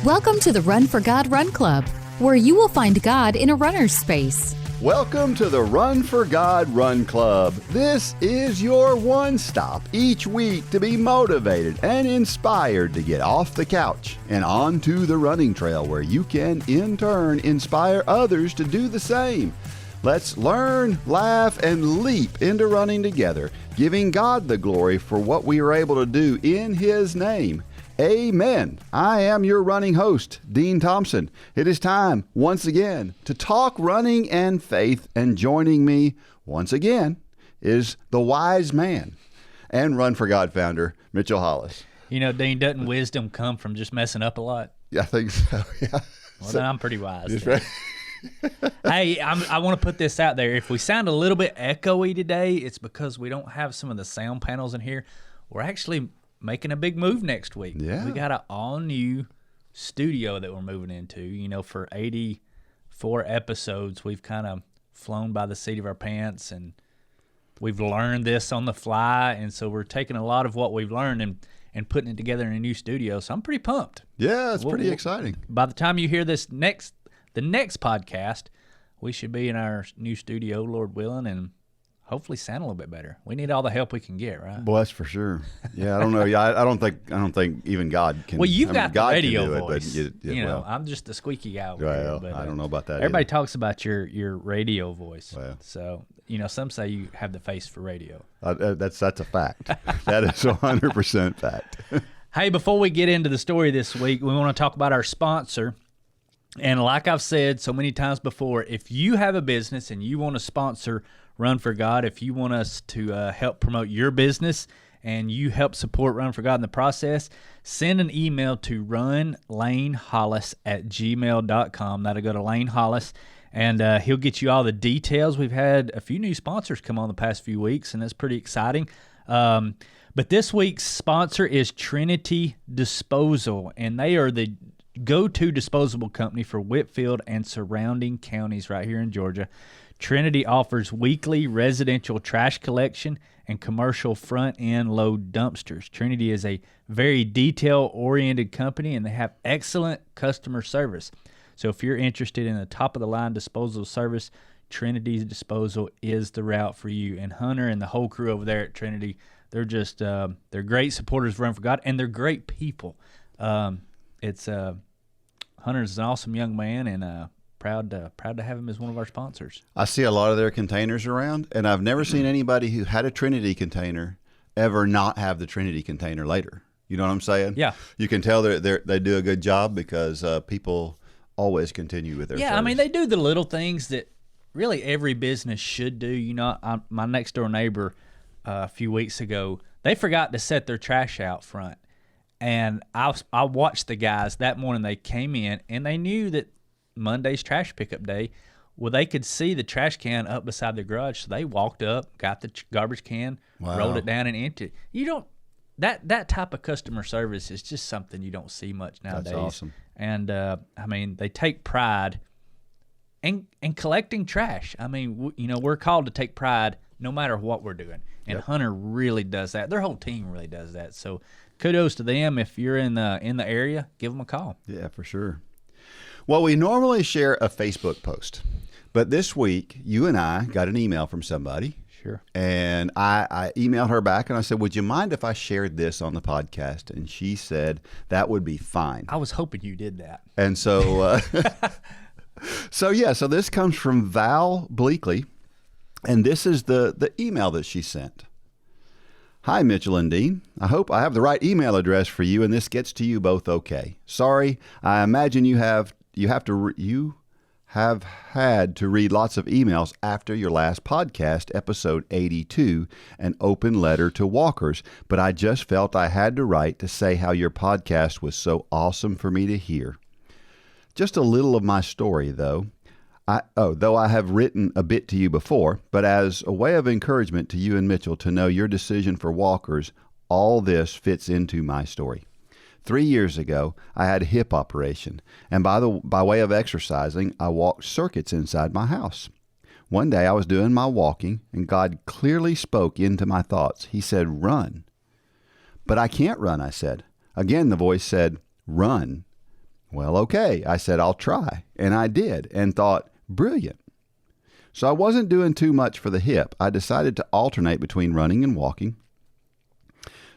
Welcome to the Run for God Run Club, where you will find God in a runner's space. Welcome to the Run for God Run Club. This is your one stop each week to be motivated and inspired to get off the couch and onto the running trail where you can in turn inspire others to do the same. Let's learn, laugh, and leap into running together, giving God the glory for what we are able to do in His name. Amen. I am your running host, Dean Thompson. It is time, once again, to talk running and faith, and joining me, once again, is the wise man and Run for God founder, Mitchell Hollis. You know, Dean, doesn't wisdom come from just messing up a lot? Yeah, I think so, yeah. Well, then I'm pretty wise. Right. Hey, I want to put this out there. If we sound a little bit echoey today, it's because we don't have some of the sound panels in here. We're actually making a big move next week. Yeah. We got an all-new studio that we're moving into. You know, for 84 episodes, we've kind of flown by the seat of our pants, and we've learned this on the fly, and so we're taking a lot of what we've learned and putting it together in a new studio. So I'm pretty pumped. Yeah, it's pretty exciting. By the time you hear this the next podcast, we should be in our new studio, Lord willing, and hopefully sound a little bit better. We need all the help we can get, right? Well, that's for sure. Yeah, I don't know. Yeah, I don't think even God can. Well, you've got God the radio can do voice. It, but you know, well, I'm just the squeaky guy over well, here. But, I don't know about that. Everybody either. talks about your radio voice. Well. So, you know, some say you have the face for radio. That's a fact. That is 100% fact. Hey, before we get into the story this week, we want to talk about our sponsor. And like I've said so many times before, if you have a business and you want to sponsor Run for God, if you want us to help promote your business and you help support Run for God in the process, send an email to runlanehollis@gmail.com. That'll go to Lane Hollis, and he'll get you all the details. We've had a few new sponsors come on the past few weeks, and that's pretty exciting. But this week's sponsor is Trinity Disposal, and they are the go-to disposable company for Whitfield and surrounding counties right here in Georgia. Trinity offers weekly residential trash collection and commercial front-end load dumpsters. Trinity is a very detail-oriented company, and they have excellent customer service. So if you're interested in a top-of-the-line disposal service, Trinity's Disposal is the route for you. And Hunter and the whole crew over there at Trinity, they're just they're great supporters of Run for God, and they're great people. Hunter's an awesome young man, and proud to have him as one of our sponsors. I see a lot of their containers around, and I've never seen anybody who had a Trinity container ever not have the Trinity container later. You know what I'm saying? Yeah. You can tell they do a good job because people always continue with their service. I mean, they do the little things that really every business should do. You know, my next door neighbor a few weeks ago, they forgot to set their trash out front. And I watched the guys that morning. They came in, and they knew that Monday's trash pickup day. Well, they could see the trash can up beside their garage, so they walked up, got the garbage can, rolled it down, and emptied it. You don't that type of customer service is just something you don't see much nowadays. That's awesome. And I mean, they take pride in collecting trash. I mean, we're called to take pride no matter what we're doing. And Hunter really does that. Their whole team really does that. So kudos to them. If you're in the area, give them a call. Yeah, for sure. Well, we normally share a Facebook post, but this week you and I got an email from somebody. Sure. And I emailed her back and I said, would you mind if I shared this on the podcast? And she said that would be fine. I was hoping you did that. And so, so this comes from Val Bleakley, and this is the email that she sent. Hi, Mitchell and Dean. I hope I have the right email address for you and this gets to you both okay. Sorry, I imagine you have had to read lots of emails after your last podcast, episode 82, an open letter to walkers, but I just felt I had to write to say how your podcast was so awesome for me to hear. Just a little of my story, though. Though I have written a bit to you before, but as a way of encouragement to you and Mitchell to know your decision for walkers, all this fits into my story. 3 years ago, I had a hip operation, and by way of exercising, I walked circuits inside my house. One day I was doing my walking, and God clearly spoke into my thoughts. He said, "Run." "But I can't run," I said. Again, the voice said, "Run." Well, okay, I said I'll try, and I did, and thought, brilliant. So I wasn't doing too much for the hip. I decided to alternate between running and walking.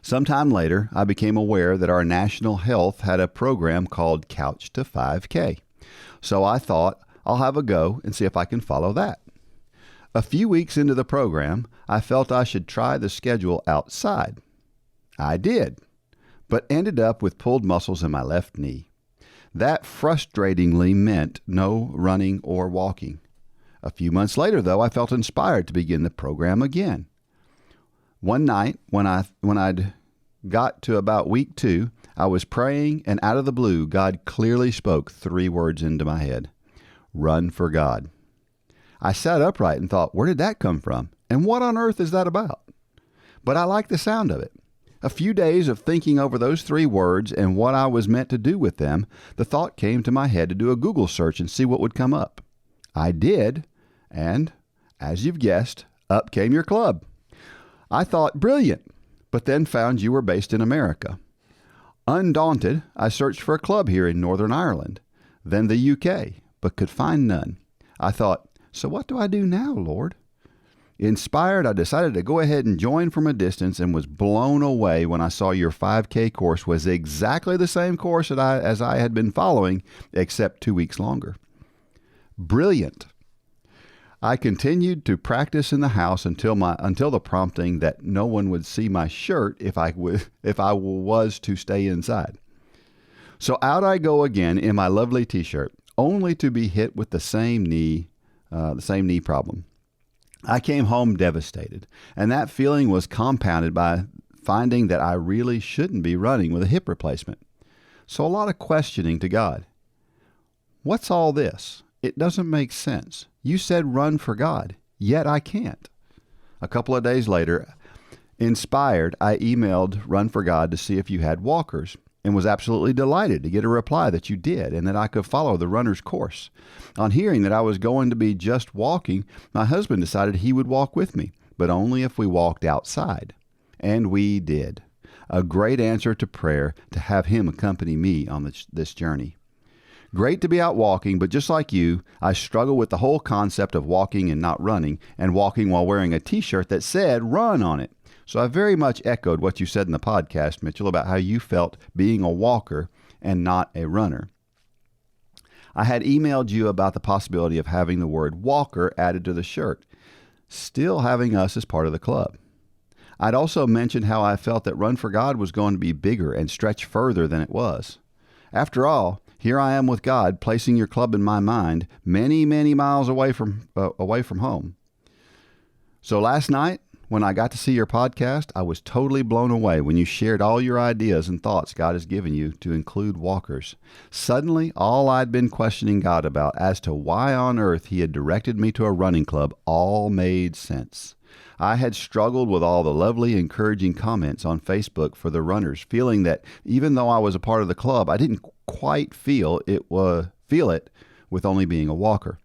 Sometime later, I became aware that our national health had a program called Couch to 5K. So I thought I'll have a go and see if I can follow that. A few weeks into the program, I felt I should try the schedule outside. I did, but ended up with pulled muscles in my left knee. That frustratingly meant no running or walking. A few months later, though, I felt inspired to begin the program again. One night, when I'd got to about week 2, I was praying, and out of the blue, God clearly spoke 3 words into my head. Run for God. I sat upright and thought, where did that come from? And what on earth is that about? But I liked the sound of it. A few days of thinking over those 3 words and what I was meant to do with them, the thought came to my head to do a Google search and see what would come up. I did, and, as you've guessed, up came your club. I thought, brilliant, but then found you were based in America. Undaunted, I searched for a club here in Northern Ireland, then the UK, but could find none. I thought, so what do I do now, Lord? Inspired, I decided to go ahead and join from a distance and was blown away when I saw your 5K course was exactly the same course as I had been following, except 2 weeks longer. Brilliant. I continued to practice in the house until the prompting that no one would see my shirt if I was to stay inside. So out I go again in my lovely T-shirt, only to be hit with the same knee problem. I came home devastated, and that feeling was compounded by finding that I really shouldn't be running with a hip replacement. So a lot of questioning to God. What's all this? It doesn't make sense. You said run for God, yet I can't. A couple of days later, inspired, I emailed Run for God to see if you had walkers, and was absolutely delighted to get a reply that you did and that I could follow the runner's course. On hearing that I was going to be just walking, my husband decided he would walk with me, but only if we walked outside. And we did. A great answer to prayer to have him accompany me on this journey. Great to be out walking, but just like you, I struggle with the whole concept of walking and not running, and walking while wearing a T-shirt that said run on it. So I very much echoed what you said in the podcast, Mitchell, about how you felt being a walker and not a runner. I had emailed you about the possibility of having the word walker added to the shirt, still having us as part of the club. I'd also mentioned how I felt that Run for God was going to be bigger and stretch further than it was. After all, here I am with God, placing your club in my mind, many, many miles away from home. So last night, when I got to see your podcast, I was totally blown away when you shared all your ideas and thoughts God has given you to include walkers. Suddenly, all I'd been questioning God about as to why on earth he had directed me to a running club all made sense. I had struggled with all the lovely, encouraging comments on Facebook for the runners, feeling that even though I was a part of the club, I didn't quite feel it with only being a walker.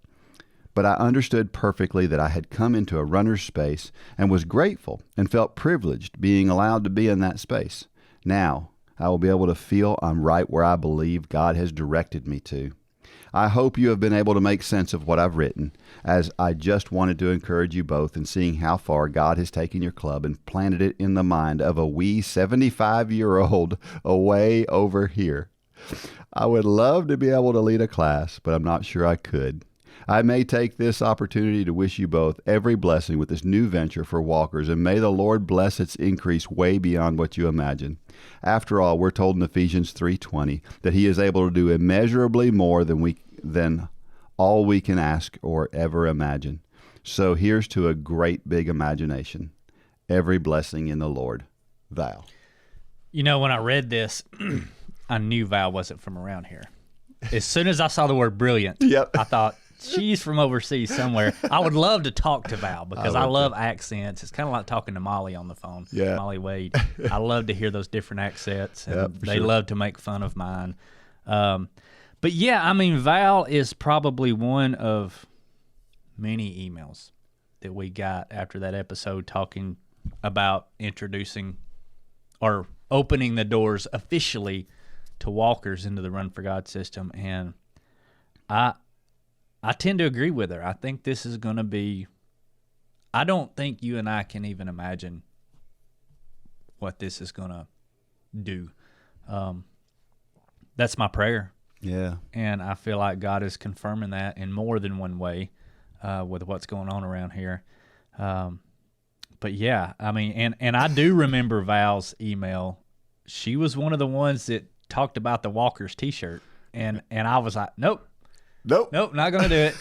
But I understood perfectly that I had come into a runner's space and was grateful and felt privileged being allowed to be in that space. Now, I will be able to feel I'm right where I believe God has directed me to. I hope you have been able to make sense of what I've written, as I just wanted to encourage you both in seeing how far God has taken your club and planted it in the mind of a wee 75-year-old away over here. I would love to be able to lead a class, but I'm not sure I could. I may take this opportunity to wish you both every blessing with this new venture for walkers, and may the Lord bless its increase way beyond what you imagine. After all, we're told in Ephesians 3:20 that he is able to do immeasurably more than all we can ask or ever imagine. So here's to a great big imagination. Every blessing in the Lord. Val. You know, when I read this, I knew Val wasn't from around here. As soon as I saw the word brilliant, Yep. I thought, she's from overseas somewhere. I would love to talk to Val because I love accents. It's kind of like talking to Molly on the phone. Yeah. Molly Wade. I love to hear those different accents, and Yep, they sure. love to make fun of mine. But yeah, I mean, Val is probably one of many emails that we got after that episode talking about introducing or opening the doors officially to walkers into the Run for God system, and I tend to agree with her. I think this is going to be. I don't think you and I can even imagine what this is going to do. That's my prayer. Yeah. And I feel like God is confirming that in more than one way with what's going on around here. But yeah, I mean, and I do remember Val's email. She was one of the ones that talked about the Walkers t-shirt. And I was like, nope, not going to do it.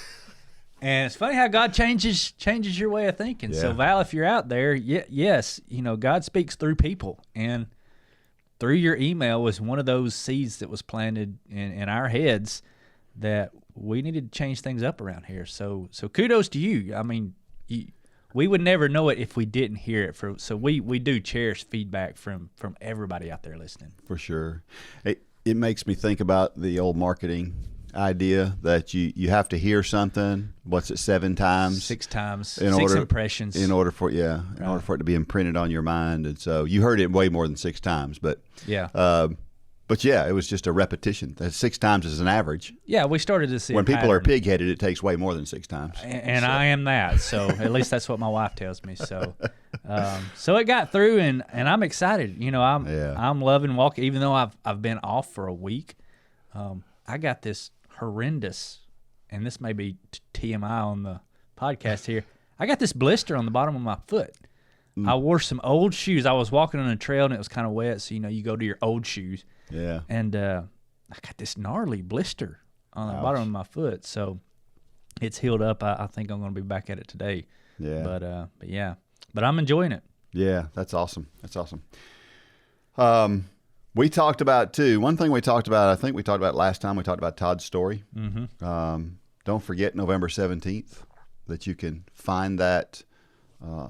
And it's funny how God changes your way of thinking. Yeah. So Val, if you're out there, yes, God speaks through people, and through your email was one of those seeds that was planted in our heads that we needed to change things up around here. So kudos to you. I mean, we would never know it if we didn't hear it. So we do cherish feedback from everybody out there listening. For sure. It makes me think about the old marketing idea that you have to hear something. What's it, 7 times? 6 times. In 6 order, impressions. In order for it to be imprinted on your mind. And so you heard it way more than 6 times. But it was just a repetition. 6 times is an average. Yeah, we started to see when people are pig-headed, it takes way more than 6 times. And I am that. So at least that's what my wife tells me. So so it got through, and I'm excited. I'm loving walking, even though I've been off for a week. I got this horrendous, and this may be TMI on the podcast here, I got this blister on the bottom of my foot. I wore some old shoes. I was walking on a trail, and it was kind of wet, so you go to your old shoes. Yeah. And I got this gnarly blister on the bottom of my foot, so it's healed up. I think I'm going to be back at it today. Yeah. But I'm enjoying it. Yeah, that's awesome. We talked about, too, one thing we talked about, I think we talked about last time, we talked about Todd's story. Mm-hmm. Don't forget November 17th that you can find that.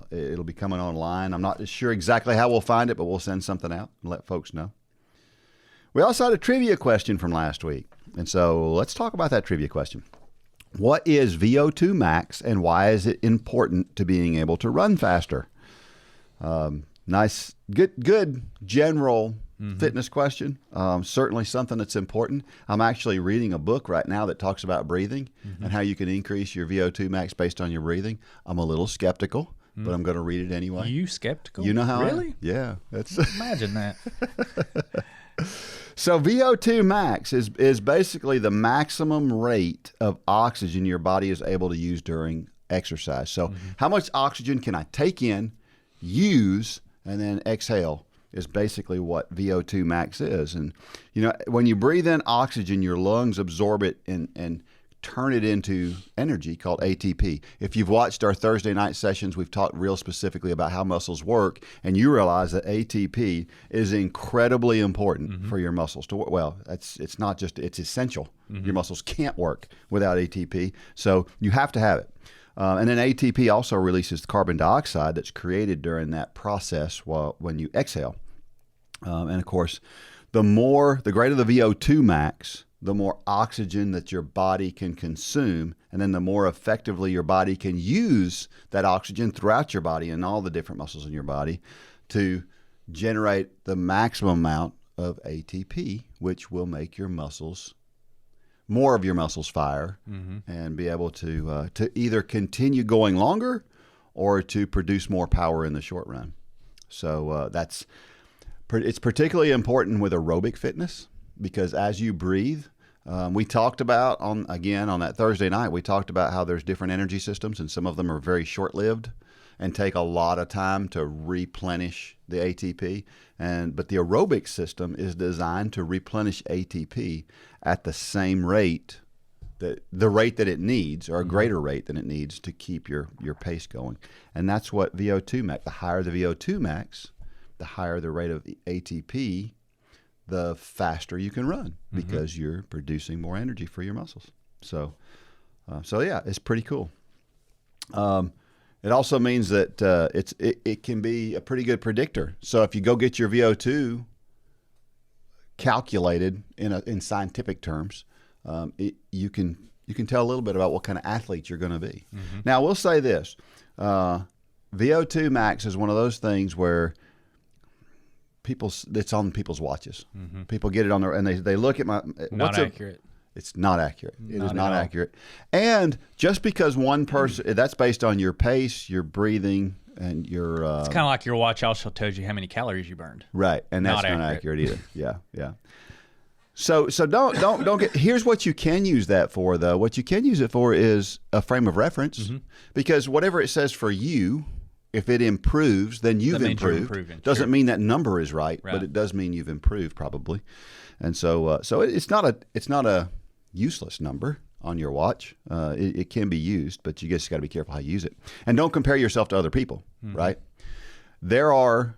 It'll be coming online. I'm not sure exactly how we'll find it, but we'll send something out and let folks know. We also had a trivia question from last week. And so let's talk about that trivia question. What is VO2 max, and why is it important to being able to run faster? Nice, good general fitness question. Certainly something that's important. I'm actually reading a book right now that talks about breathing and how you can increase your VO2 max based on your breathing. I'm a little skeptical, but I'm going to read it anyway. You skeptical? You know how? Really? Yeah. Imagine that. So VO2 max is basically the maximum rate of oxygen your body is able to use during exercise. So how much oxygen can I take in, use, and then exhale is basically what VO2 max is. And, when you breathe in oxygen, your lungs absorb it and turn it into energy called ATP. If you've watched our Thursday night sessions, we've talked real specifically about how muscles work, and you realize that ATP is incredibly important for your muscles to work. Well, it's not just, it's essential. Your muscles can't work without ATP, so you have to have it. And then ATP also releases carbon dioxide that's created during that process when you exhale. And of course, the greater the VO2 max, the more oxygen that your body can consume, and then the more effectively your body can use that oxygen throughout your body and all the different muscles in your body to generate the maximum amount of ATP, which will make more of your muscles fire and be able to either continue going longer or to produce more power in the short run. So it's particularly important with aerobic fitness, because as you breathe, we talked about on that Thursday night, we talked about how there's different energy systems, and some of them are very short-lived and take a lot of time to replenish the ATP. But the aerobic system is designed to replenish ATP at the same rate, the rate that it needs, or a greater rate than it needs to keep your pace going. And that's what VO2 max, the higher the VO2 max, the higher the rate of ATP, the faster you can run, because you're producing more energy for your muscles. So yeah, it's pretty cool. It also means that it can be a pretty good predictor. So if you go get your VO2 calculated in scientific terms, you can tell a little bit about what kind of athlete you're going to be. Now, we'll say this: VO2 max is one of those things where it's on people's watches. People get it on their, and they look at my, Not accurate. It's not accurate. It is not at all. accurate. And just because one person, that's based on your pace, your breathing, and your. It's kind of like your watch also tells you how many calories you burned. Right, and that's Not not accurate. accurate either. Yeah. So don't get. Here's what you can use that for, though. What you can use it for is a frame of reference, because whatever it says for you, if it improves, then you've That means you're improved. improving. Doesn't Sure. mean that number is right, but Right. it does mean you've improved probably. And so it's not a useless number on your watch. It can be used, but you just got to be careful how you use it. And don't compare yourself to other people. Right? There are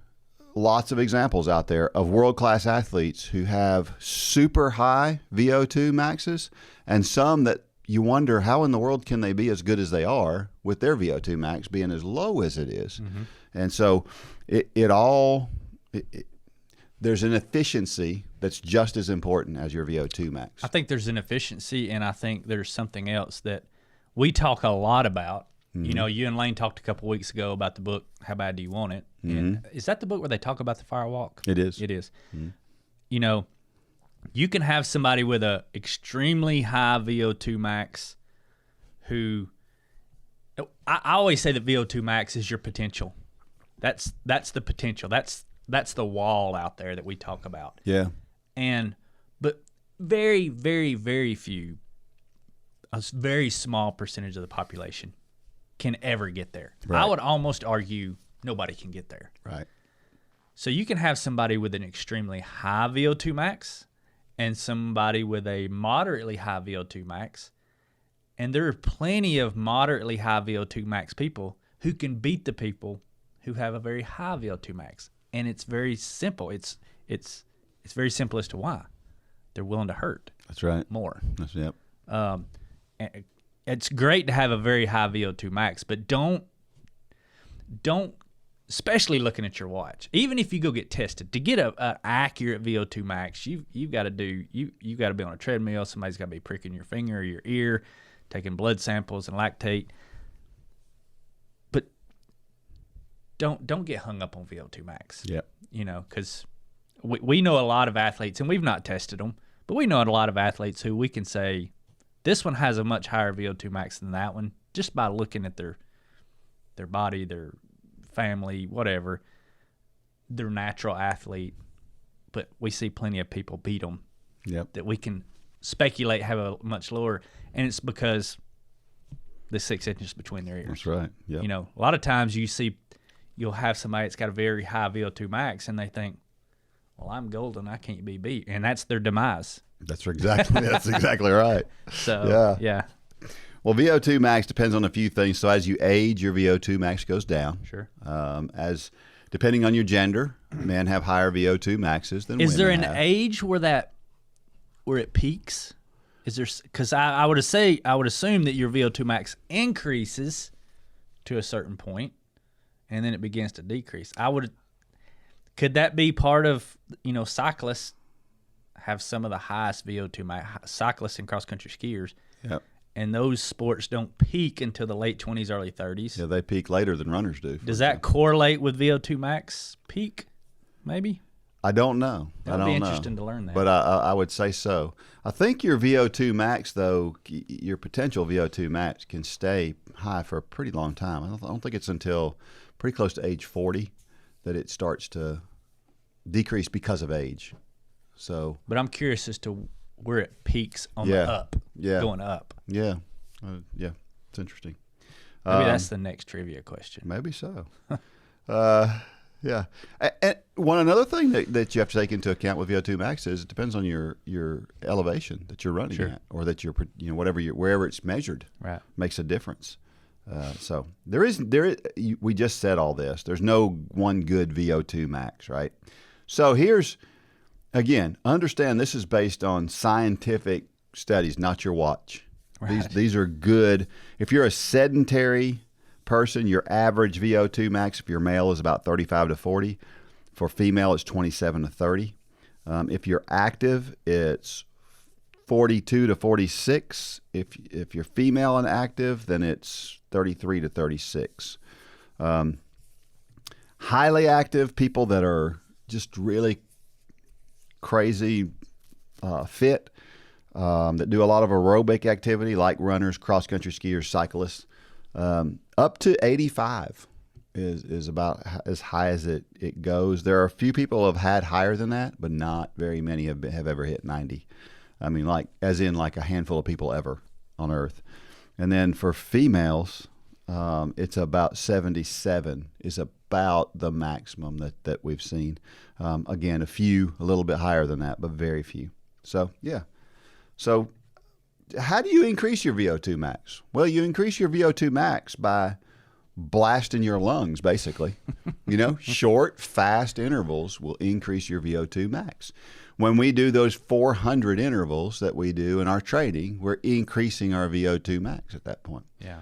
lots of examples out there of world-class athletes who have super high VO2 maxes, and some that you wonder how in the world can they be as good as they are with their VO2 max being as low as it is. And so there's an efficiency that's just as important as your VO2 max. I think there's an efficiency, and I think there's something else that we talk a lot about. You know, you and Lane talked a couple weeks ago about the book, How Bad Do You Want It? And is that the book where they talk about the firewalk? It is. It is. You know, you can have somebody with a extremely high VO2 max who I always say that VO2 max is your potential. That's the potential. That's the wall out there that we talk about. Yeah. But very, very, very few, a very small percentage of the population can ever get there. Right. I would almost argue nobody can get there. Right. So you can have somebody with an extremely high VO2 max and somebody with a moderately high VO2 max. And there are plenty of moderately high VO2 max people who can beat the people who have a very high VO2 max. And it's very simple. It's very simple as to why. They're willing to hurt That's right. more. Yep. And it's great to have a very high VO2 max, but don't, especially looking at your watch. Even if you go get tested to get a accurate VO2 max, you've got to do you got to be on a treadmill. Somebody's got to be pricking your finger or your ear, taking blood samples and lactate. But don't get hung up on VO2 max. Yep. You know, because we know a lot of athletes, and we've not tested them, but we know a lot of athletes who we can say, this one has a much higher VO2 max than that one, just by looking at their body, their family, whatever, their natural athlete. But we see plenty of people beat them. Yep. That we can speculate have a much lower, and it's because the 6 inches between their ears. That's right. Yep. You know, a lot of times you'll have somebody that's got a very high VO2 max, and they think, well, I'm golden, I can't be beat, and that's their demise. That's exactly right. So yeah. Well, VO2 max depends on a few things. So as you age, your VO2 max goes down. Sure. As depending on your gender, men have higher VO2 maxes than women. Is there an have. age where it peaks? Is there? Because I would assume that your VO2 max increases to a certain point, and then it begins to decrease. Could that be part of, cyclists have some of the highest VO2 max, cyclists and cross country skiers? Yep. And those sports don't peak until the late 20s, early 30s. Yeah, they peak later than runners do. Does that correlate with VO2 max peak? Maybe. I don't know. That would be interesting to learn that. But I would say so. I think your VO2 max, though, your potential VO2 max can stay high for a pretty long time. I don't think it's until pretty close to age 40 that it starts to decrease because of age. So. But I'm curious as to where it peaks on the up. Yeah. Going up. Yeah. Yeah. It's interesting. Maybe that's the next trivia question. Maybe so. Yeah. And another thing that you have to take into account with VO2 max is it depends on your elevation that you're running at, or that you're wherever it's measured. Right. Makes a difference. So there is we just said all this. There's no one good VO2 max, right? So here's again, understand this is based on scientific studies, not your watch. Right. These are good. If you're a sedentary person, your average VO2 max, if you're male, is about 35 to 40. For female, it's 27 to 30. If you're active, it's 42 to 46. If you're female and active, then it's 33 to 36. Highly active people that are just really crazy fit, that do a lot of aerobic activity like runners, cross-country skiers, cyclists. Up to 85 is about as high as it goes. There are a few people who have had higher than that, but not very many have ever hit 90. I mean, as in a handful of people ever on Earth. And then for females, it's about 77 is about the maximum that we've seen. Again, a little bit higher than that, but very few. So, yeah. So how do you increase your VO2 max? Well, you increase your VO2 max by blasting your lungs, basically. Short, fast intervals will increase your VO2 max. When we do those 400 intervals that we do in our training, we're increasing our VO2 max at that point. Yeah.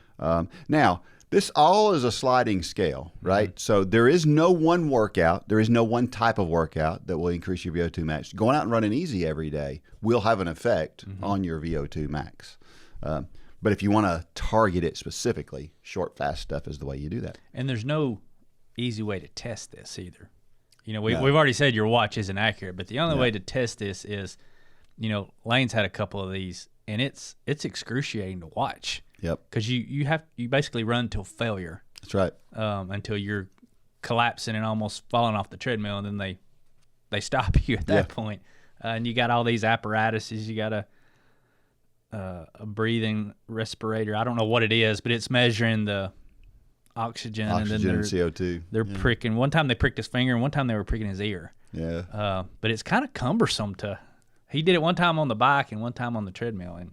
Now, this all is a sliding scale, right? Mm-hmm. So there is no one workout. There is no one type of workout that will increase your VO2 max. Going out and running easy every day will have an effect on your VO2 max. But if you want to target it specifically, short, fast stuff is the way you do that. And there's no easy way to test this either. We've already said your watch isn't accurate, but the only way to test this is, Lane's had a couple of these, and it's excruciating to watch. Yep. Because you basically run till failure. That's right. Until you're collapsing and almost falling off the treadmill, and then they stop you at that point. And you got all these apparatuses. You got a breathing respirator. I don't know what it is, but it's measuring the oxygen and then CO2. They're pricking. One time they pricked his finger, and one time they were pricking his ear. Yeah. But it's kind of cumbersome he did it one time on the bike and one time on the treadmill, and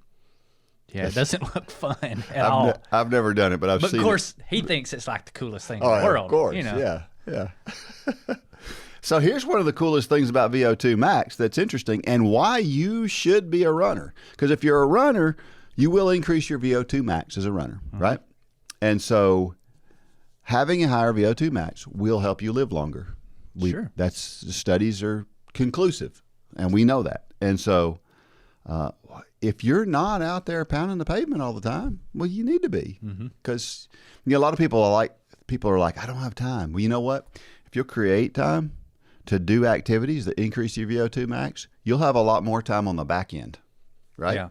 it doesn't look fun at all. I've never done it, but I've seen it. But of course, he thinks it's like the coolest thing in the world. Of course, yeah. So here's one of the coolest things about VO2 max that's interesting and why you should be a runner. Because if you're a runner, you will increase your VO2 max as a runner, right? And so having a higher VO2 max will help you live longer. Sure. Studies are conclusive, and we know that. And so if you're not out there pounding the pavement all the time, well, you need to be. Because a lot of people are like, I don't have time. Well, you know what? If you'll create time to do activities that increase your VO2 max, you'll have a lot more time on the back end, right? Yeah.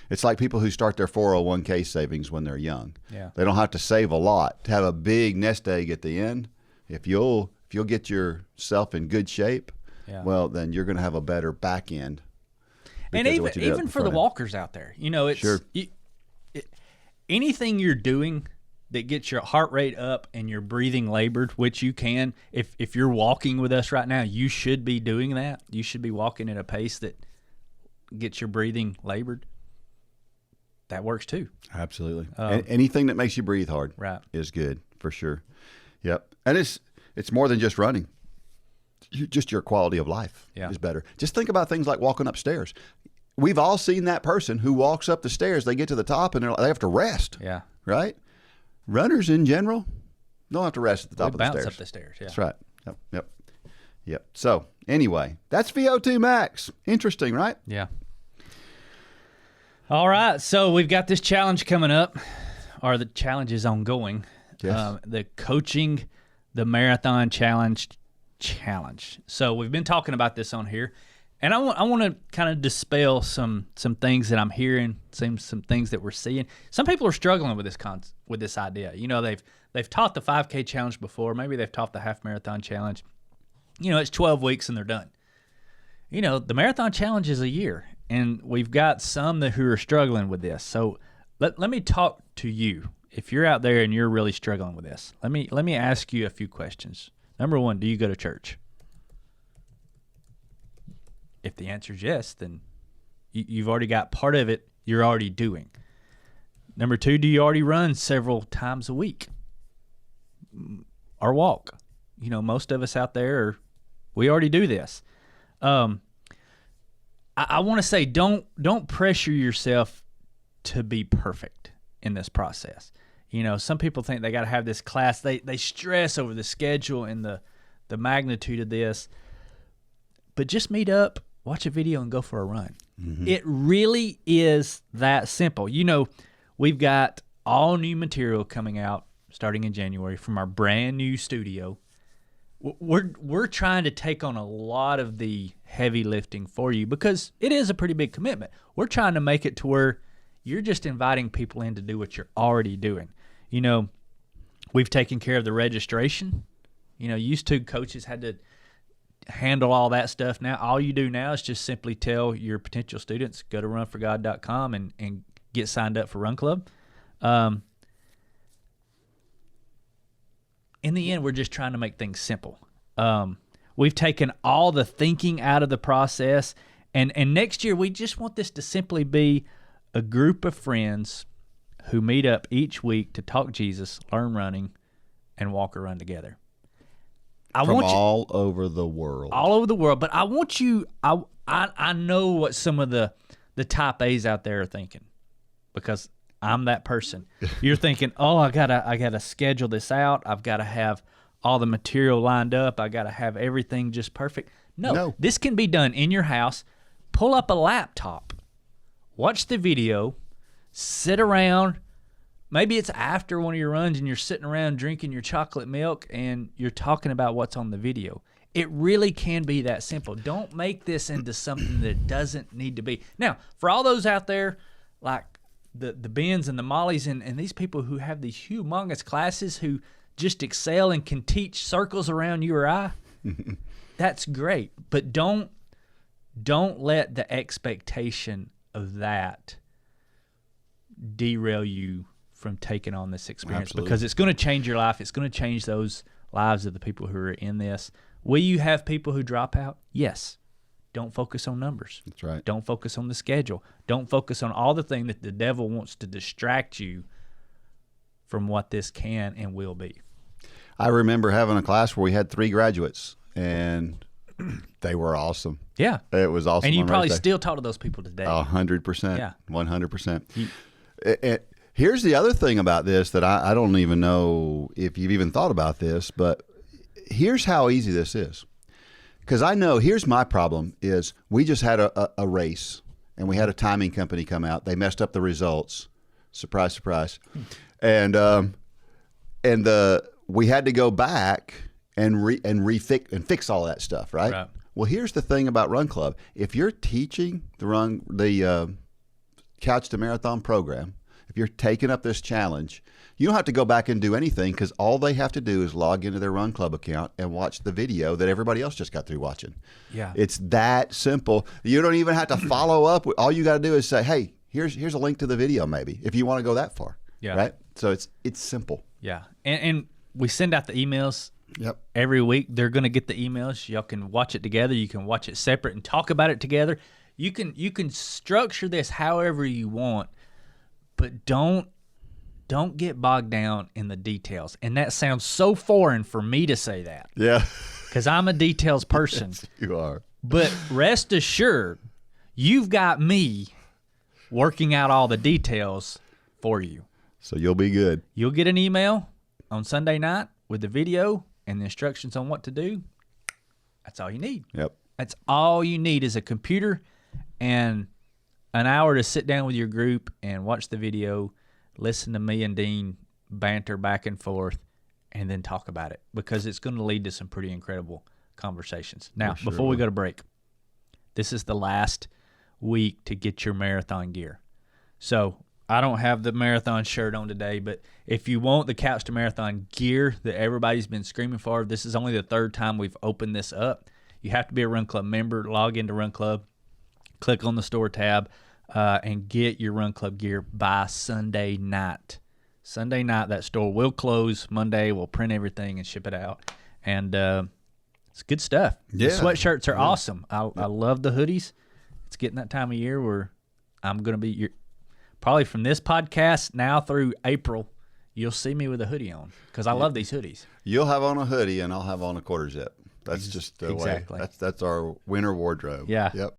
It's like people who start their 401k savings when they're young. Yeah. They don't have to save a lot to have a big nest egg at the end. If you'll get yourself in good shape, well, then you're going to have a better back end. And even for the walkers out there, it's anything you're doing that gets your heart rate up and your breathing labored, which you can. If you're walking with us right now, you should be doing that. You should be walking at a pace that gets your breathing labored. That works too. Absolutely. Anything that makes you breathe hard is good for sure. Yep. And it's more than just running. Just your quality of life is better. Just think about things like walking upstairs. We've all seen that person who walks up the stairs, they get to the top and they have to rest. Yeah. Right? Runners in general don't have to rest at the top of the stairs. Bounce up the stairs, yeah. That's right. Yep. So anyway, that's VO2 max. Interesting, right? Yeah. All right. So we've got this challenge coming up, or the challenge is ongoing. Yes. The Coaching the Marathon Challenge. So we've been talking about this on here. And I want to kind of dispel some things that I'm hearing, some things that we're seeing. Some people are struggling with this idea. They've taught the 5K challenge before. Maybe they've taught the half marathon challenge. It's 12 weeks and they're done. The marathon challenge is a year, and we've got some who are struggling with this. So let me talk to you. If you're out there and you're really struggling with this, let me ask you a few questions. Number one, do you go to church? If the answer is yes, then you've already got part of it you're already doing. Number two, do you already run several times a week or walk? Most of us out there, we already do this. I want to say don't pressure yourself to be perfect in this process. Some people think they got to have this class. They stress over the schedule and the magnitude of this. But just meet up, watch a video, and go for a run. Mm-hmm. It really is that simple. We've got all new material coming out starting in January from our brand new studio. we're trying to take on a lot of the heavy lifting for you because it is a pretty big commitment. We're trying to make it to where you're just inviting people in to do what you're already doing. You know, we've taken care of the registration. You know, used to coaches had to handle all that stuff. Now all you do now is just simply tell your potential students, go to runforgod.com and get signed up for Run Club. In the end, we're just trying to make things simple. We've taken all the thinking out of the process, and next year we just want this to simply be a group of friends who meet up each week to talk Jesus, learn running, and walk or run together. From all over the world. All over the world, but I want you, I know what some of the type A's out there are thinking, because I'm that person. You're thinking, oh, I gotta schedule this out. I've got to have all the material lined up. I got to have everything just perfect. No, this can be done in your house. Pull up a laptop, watch the video, sit around. Maybe it's after one of your runs and you're sitting around drinking your chocolate milk and you're talking about what's on the video. It really can be that simple. Don't make this into something that it doesn't need to be. Now, for all those out there, like the Bens and the Mollys and these people who have these humongous classes who just excel and can teach circles around you or I, that's great. But don't let the expectation of that derail you from taking on this experience. Absolutely. Because it's going to change your life. It's going to change those lives of the people who are in this. Will you have people who drop out? Yes. Don't focus on numbers. That's right. Don't focus on the schedule. Don't focus on all the things that the devil wants to distract you from what this can and will be. I remember having a class where we had 3 graduates, and they were awesome. Yeah. It was awesome. And you probably still talk to those people today. 100%. Yeah. 100%. Here's the other thing about this that I don't even know if you've even thought about this, but here's how easy this is. Because I know, here's my problem, is we just had a race, and we had a timing company come out. They messed up the results. Surprise, surprise. And we had to go back and fix all that stuff, right? Well, here's the thing about Run Club. If you're teaching the Couch to Marathon program, if you're taking up this challenge, you don't have to go back and do anything, because all they have to do is log into their Run Club account and watch the video that everybody else just got through watching. Yeah, it's that simple. You don't even have to follow up. All you got to do is say, "Hey, here's a link to the video." Maybe if you want to go that far. Yeah. Right. So it's simple. Yeah, and we send out the emails. Yep. Every week they're going to get the emails. Y'all can watch it together. You can watch it separate and talk about it together. You can structure this however you want. But don't get bogged down in the details. And that sounds so foreign for me to say that. Yeah. Because I'm a details person. Yes, you are. But rest assured, you've got me working out all the details for you. So you'll be good. You'll get an email on Sunday night with the video and the instructions on what to do. That's all you need. Yep. That's all you need is a computer and an hour to sit down with your group and watch the video, listen to me and Dean banter back and forth, and then talk about it, because it's going to lead to some pretty incredible conversations. Now, before we go to break, this is the last week to get your marathon gear. So I don't have the marathon shirt on today, but if you want the Couch to Marathon gear that everybody's been screaming for, this is only the 3rd time we've opened this up. You have to be a Run Club member, log into Run Club, click on the store tab, and get your Run Club gear by Sunday night. Sunday night, that store will close. Monday, we'll print everything and ship it out. And it's good stuff. Yeah. The sweatshirts are awesome. I love the hoodies. It's getting that time of year where I'm going to be probably from this podcast now through April, you'll see me with a hoodie on, because I love these hoodies. You'll have on a hoodie, and I'll have on a quarter zip. That's just the way. That's our winter wardrobe. Yeah. Yep.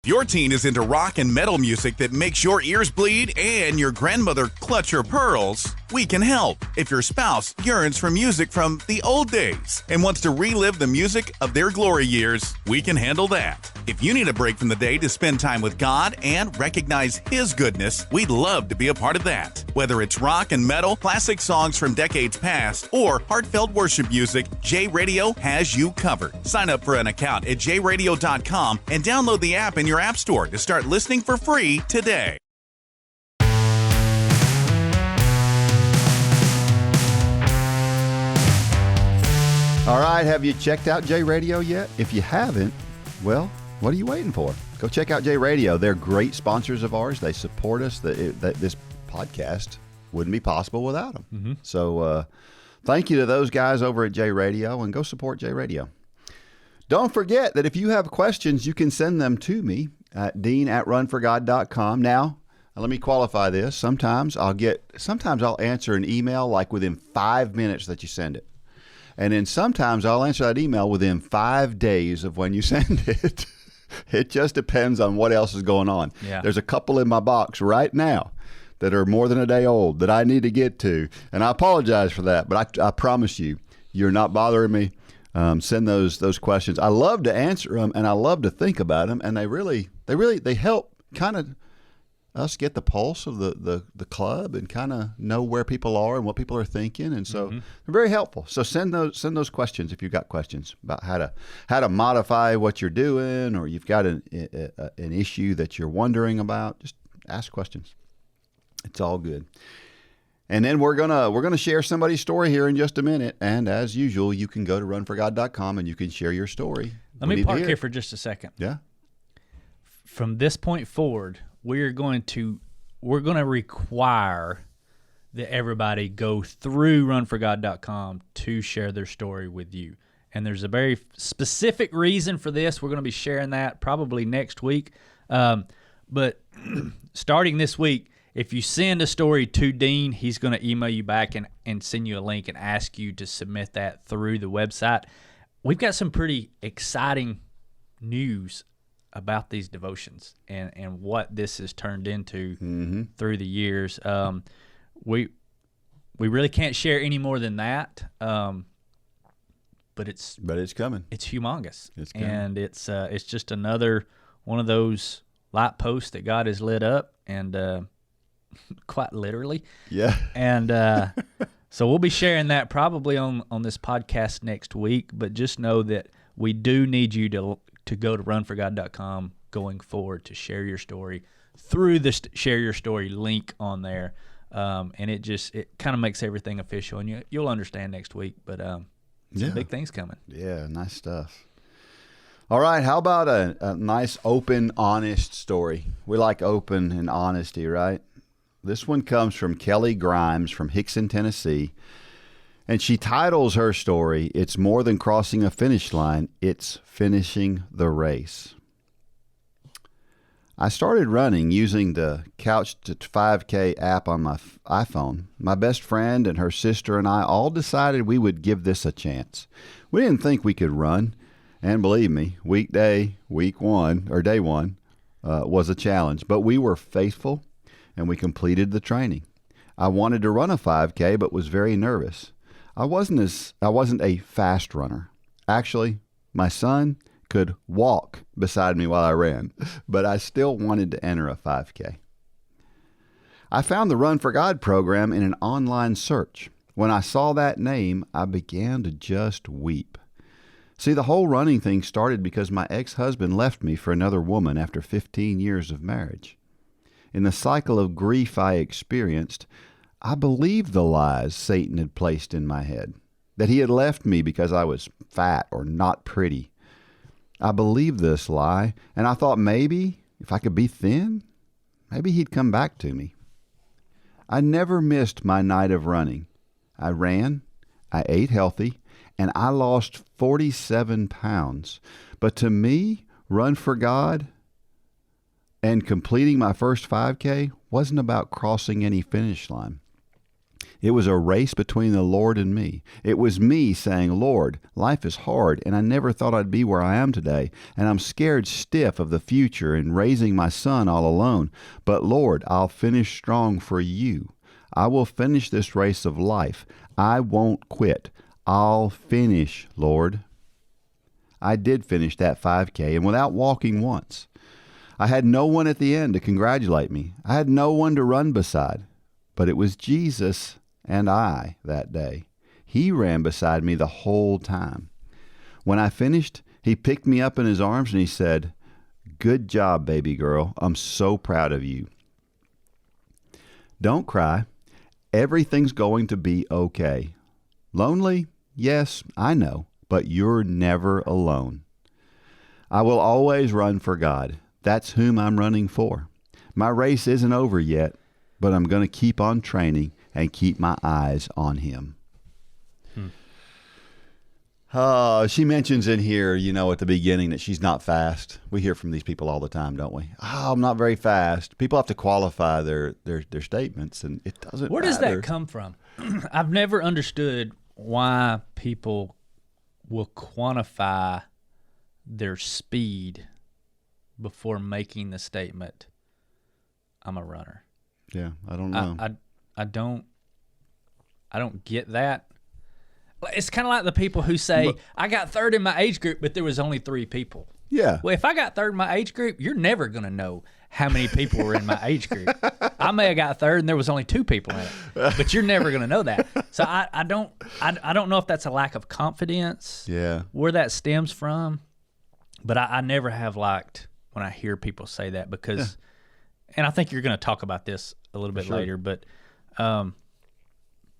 Your teen is into rock and metal music that makes your ears bleed and your grandmother clutch her pearls. We can help. If your spouse yearns for music from the old days and wants to relive the music of their glory years, we can handle that. If you need a break from the day to spend time with God and recognize His goodness, we'd love to be a part of that. Whether it's rock and metal, classic songs from decades past, or heartfelt worship music, J Radio has you covered. Sign up for an account at jradio.com and download the app in your app store to start listening for free today. All right, have you checked out J Radio yet? If you haven't, well, what are you waiting for? Go check out J Radio. They're great sponsors of ours. They support us. This podcast wouldn't be possible without them. Mm-hmm. So thank you to those guys over at J Radio, and go support J Radio. Don't forget that if you have questions, you can send them to me at dean@runforgod.com. Now, let me qualify this. Sometimes I'll answer an email like within 5 minutes that you send it. And then sometimes I'll answer that email within 5 days of when you send it. It just depends on what else is going on. Yeah. There's a couple in my box right now that are more than a day old that I need to get to. And I apologize for that, but I promise you, you're not bothering me. Send those questions. I love to answer them, and I love to think about them, and they help kind of us get the pulse of the club and kind of know where people are and what people are thinking, and so they're very helpful. So send those questions if you've got questions about how to modify what you're doing, or you've got an issue that you're wondering about. Just ask questions. It's all good. And then we're gonna share somebody's story here in just a minute. And as usual, you can go to runforgod.com and you can share your story. Let me park here for just a second. Yeah. From this point forward, we're going to require that everybody go through runforgod.com to share their story with you. And there's a very specific reason for this. We're going to be sharing that probably next week. But starting this week, if you send a story to Dean, he's going to email you back and send you a link and ask you to submit that through the website. We've got some pretty exciting news about these devotions and what this has turned into through the years. We really can't share any more than that, but it's coming. It's humongous. It's coming. And it's just another one of those light posts that God has lit up, and quite literally. Yeah. And so we'll be sharing that probably on this podcast next week, but just know that we do need you to go to runforgod.com going forward to share your story through the share your story link on there. And it kind of makes everything official, and you'll understand next week, but some big things coming. Yeah, nice stuff. All right, how about a nice, open, honest story? We like open and honesty, right? This one comes from Kelly Grimes from Hickson, Tennessee, and she titles her story, "It's More Than Crossing a Finish Line, It's Finishing the Race." I started running using the Couch to 5K app on my iPhone. My best friend and her sister and I all decided we would give this a chance. We didn't think we could run, and believe me, day one was a challenge, but we were faithful and we completed the training. I wanted to run a 5K, but was very nervous. I wasn't a fast runner. Actually, my son could walk beside me while I ran, but I still wanted to enter a 5K. I found the Run for God program in an online search. When I saw that name, I began to just weep. See, the whole running thing started because my ex-husband left me for another woman after 15 years of marriage. In the cycle of grief I experienced, I believed the lies Satan had placed in my head, that he had left me because I was fat or not pretty. I believed this lie, and I thought maybe if I could be thin, maybe he'd come back to me. I never missed my night of running. I ran, I ate healthy, and I lost 47 pounds. But to me, Run for God and completing my first 5K wasn't about crossing any finish line. It was a race between the Lord and me. It was me saying, Lord, life is hard, and I never thought I'd be where I am today, and I'm scared stiff of the future and raising my son all alone. But Lord, I'll finish strong for you. I will finish this race of life. I won't quit. I'll finish, Lord. I did finish that 5K and without walking once. I had no one at the end to congratulate me. I had no one to run beside. But it was Jesus and I that day. He ran beside me the whole time. When I finished, he picked me up in his arms and he said, "Good job, baby girl. I'm so proud of you. Don't cry. Everything's going to be okay. Lonely? Yes, I know, but you're never alone. I will always run for God. That's whom I'm running for. My race isn't over yet, but I'm going to keep on training and keep my eyes on him." She mentions in here, at the beginning that she's not fast. We hear from these people all the time, don't we? Oh, I'm not very fast. People have to qualify their statements, and it doesn't Where does that come from? I've never understood why people will quantify their speed before making the statement, "I'm a runner." Yeah, I don't know. I don't get that. It's kind of like the people who say, "I got third in my age group, but there was only 3 people." Yeah. Well, if I got third in my age group, you're never going to know how many people were in my age group. I may have got third and there was only 2 people in it, but you're never going to know that. So I don't know if that's a lack of confidence. Yeah. Where that stems from, but I never have liked when I hear people say that because, and I think you're going to talk about this a little bit later, but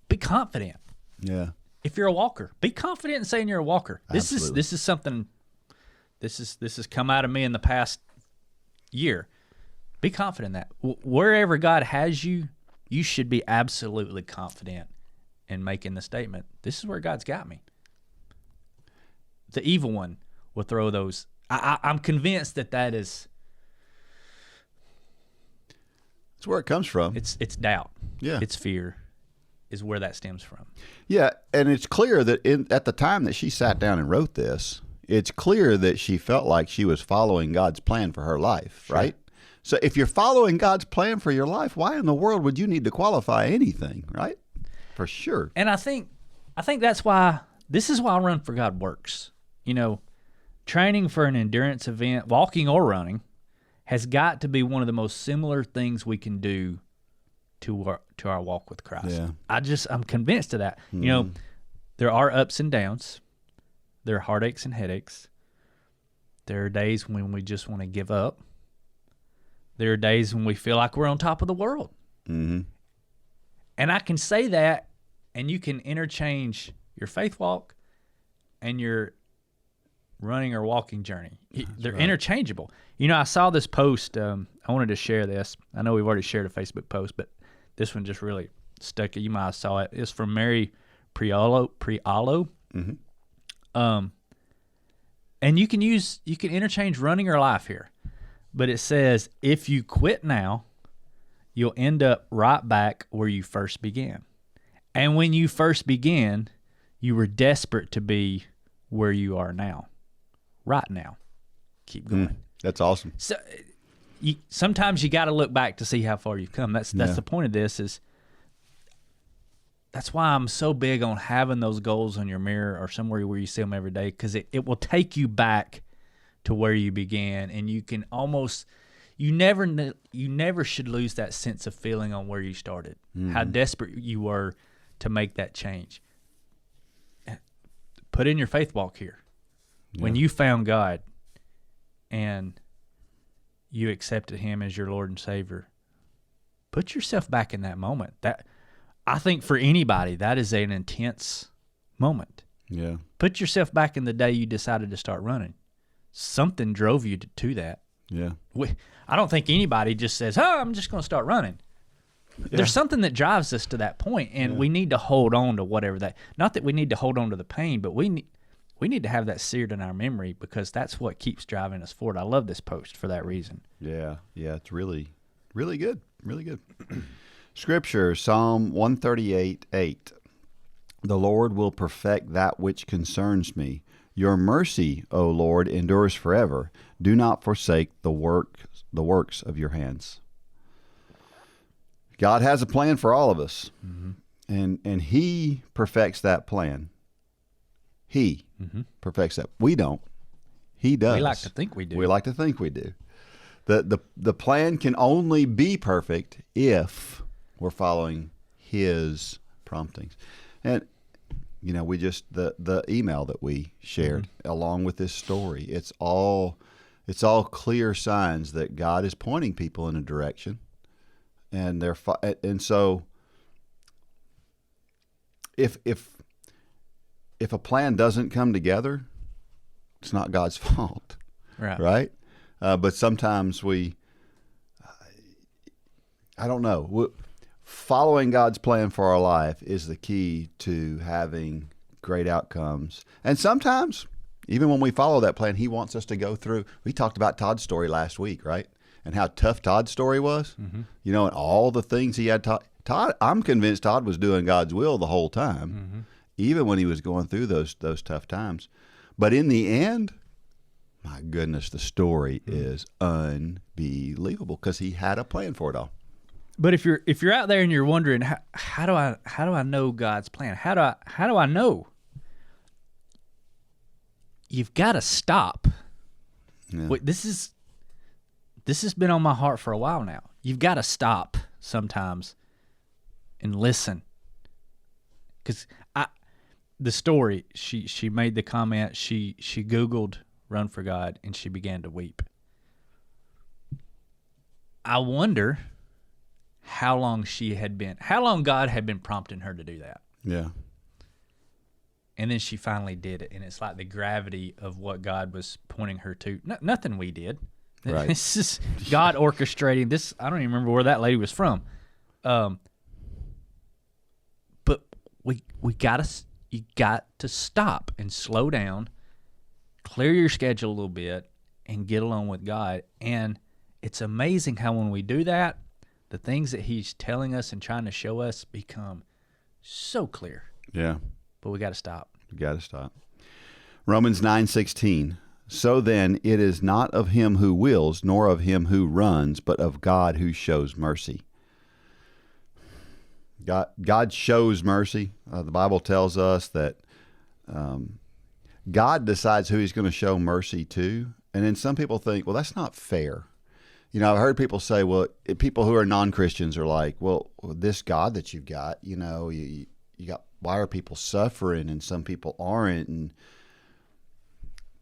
be confident. Yeah. If you're a walker, be confident in saying you're a walker. This is something. This has come out of me in the past year. Be confident in that wherever God has you, you should be absolutely confident in making the statement, "This is where God's got me." The evil one will throw those. I'm convinced that is. That's where it comes from. It's doubt. Yeah. It's fear. Is where that stems from. Yeah, and it's clear that at the time that she sat down and wrote this, it's clear that she felt like she was following God's plan for her life, right? So if you're following God's plan for your life, why in the world would you need to qualify anything, right? For sure. And I think that's why this is why Run for God works. Training for an endurance event, walking or running, has got to be one of the most similar things we can do to our walk with Christ. Yeah. I'm convinced of that. There are ups and downs. There are heartaches and headaches. There are days when we just want to give up. There are days when we feel like we're on top of the world. Mm-hmm. And I can say that, and you can interchange your faith walk and your running or walking journey. They're interchangeable. I saw this post. I wanted to share this. I know we've already shared a Facebook post, but this one just really stuck. You might have saw it. It's from Mary Priolo. Mm-hmm. And you can interchange running or life here. But it says, if you quit now, you'll end up right back where you first began. And when you first began, you were desperate to be where you are now. Right now. Keep going. That's awesome. So sometimes you got to look back to see how far you've come. That's the point of this. That's why I'm so big on having those goals on your mirror or somewhere where you see them every day, because it will take you back to where you began, and you can almost you never should lose that sense of feeling on where you started, how desperate you were to make that change. Put in your faith walk here. Yeah. When you found God and you accepted him as your Lord and Savior, put yourself back in that moment. That, I think for anybody, that is an intense moment. Yeah. Put yourself back in the day you decided to start running. Something drove you to that. Yeah. I don't think anybody just says, "Oh, I'm just going to start running." Yeah. There's something that drives us to that point, and we need to hold on to whatever that. Not that we need to hold on to the pain, but we need to have that seared in our memory, because that's what keeps driving us forward. I love this post for that reason. Yeah, it's really, really good. Really good. Scripture, Psalm 138:8. The Lord will perfect that which concerns me. Your mercy, O Lord, endures forever. Do not forsake the works of your hands. God has a plan for all of us, and He perfects that plan. He perfects that. We don't. He does. We like to think we do. We like to think we do. The plan can only be perfect if we're following His promptings. And we just the email that we shared along with this story. It's all clear signs that God is pointing people in a direction, and so if a plan doesn't come together, it's not God's fault, right? But sometimes I don't know. Following God's plan for our life is the key to having great outcomes. And sometimes, even when we follow that plan, He wants us to go through. We talked about Todd's story last week, right? And how tough Todd's story was. Mm-hmm. And all the things he had taught. Todd, I'm convinced Todd was doing God's will the whole time, even when he was going through those tough times. But in the end, my goodness, the story is unbelievable because he had a plan for it all. But if you're out there and you're wondering how do I know God's plan? How do I know? You've got to stop. Yeah. Wait, this has been on my heart for a while now. You've got to stop sometimes and listen. Because the story, she made the comment, she Googled Run for God and she began to weep. I wonder how long God had been prompting her to do that. Yeah. And then she finally did it, and it's like the gravity of what God was pointing her to. Nothing we did. Right. This is God orchestrating this. I don't even remember where that lady was from. But you got to stop and slow down, clear your schedule a little bit, and get along with God. And it's amazing how when we do that, the things that He's telling us and trying to show us become so clear. Yeah. But we got to stop. We got to stop. Romans 9:16. So then it is not of him who wills, nor of him who runs, but of God who shows mercy. God shows mercy. The Bible tells us that God decides who He's going to show mercy to. And then some people think, well, that's not fair. I've heard people say, well, people who are non-Christians are like, well, this God that you've got, you got, why are people suffering and some people aren't? And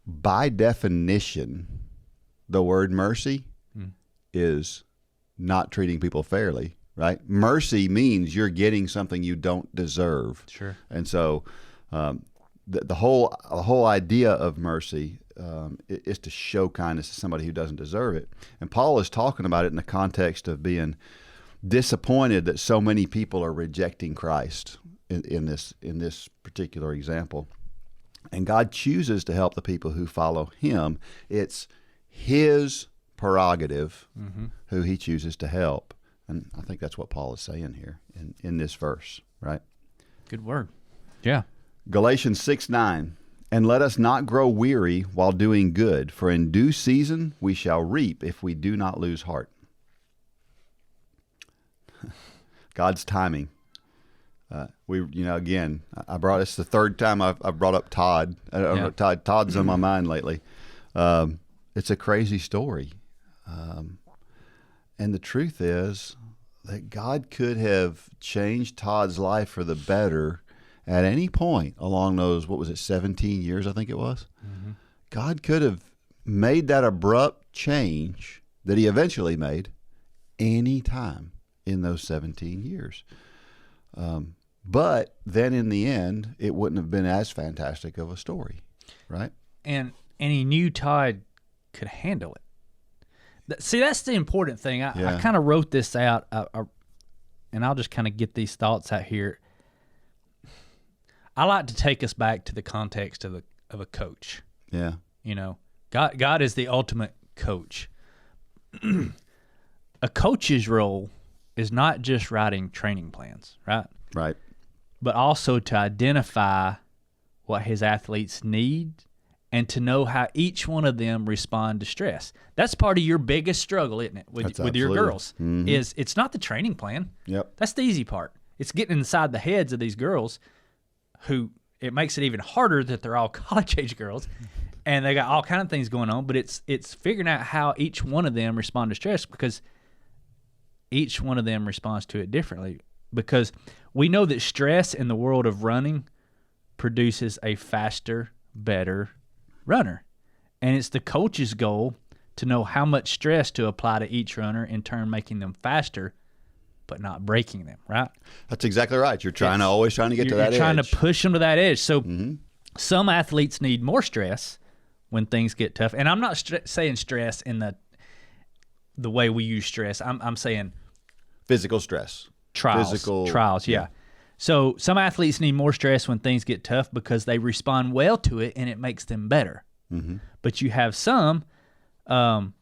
by definition, the word mercy is not treating people fairly, right? Mercy means you're getting something you don't deserve. Sure. And so the whole idea of mercy is to show kindness to somebody who doesn't deserve it. And Paul is talking about it in the context of being disappointed that so many people are rejecting Christ in this particular example. And God chooses to help the people who follow Him. It's His prerogative who He chooses to help. And I think that's what Paul is saying here in this verse, right? Good word. Yeah. Galatians 6:9. And let us not grow weary while doing good, for in due season we shall reap if we do not lose heart. God's timing. Again, it's the third time I've brought up Todd. Todd's on my mind lately. It's a crazy story. And the truth is that God could have changed Todd's life for the better at any point along those, 17 years, I think it was? Mm-hmm. God could have made that abrupt change that He eventually made any time in those 17 years. But then in the end, it wouldn't have been as fantastic of a story, right? And He knew Todd could handle it. See, that's the important thing. I kind of wrote this out, and I'll just kind of get these thoughts out here. I like to take us back to the context of a coach. Yeah. God is the ultimate coach. A coach's role is not just writing training plans, right? Right. But also to identify what his athletes need and to know how each one of them respond to stress. That's part of your biggest struggle, isn't it, with your girls? Mm-hmm. Is it's not the training plan. Yep. That's the easy part. It's getting inside the heads of these girls who it makes it even harder that they're all college-age girls. and they got all kind of things going on, but it's figuring out how each one of them respond to stress, because each one of them responds to it differently. Because we know that stress in the world of running produces a faster, better runner. And it's the coach's goal to know how much stress to apply to each runner, in turn making them faster, but not breaking them, right? That's exactly right. You're always trying to get to that edge. You're trying to push them to that edge. So some athletes need more stress when things get tough. And I'm not saying stress in the way we use stress. I'm saying physical stress. Trials, yeah. So some athletes need more stress when things get tough because they respond well to it and it makes them better. But you have some that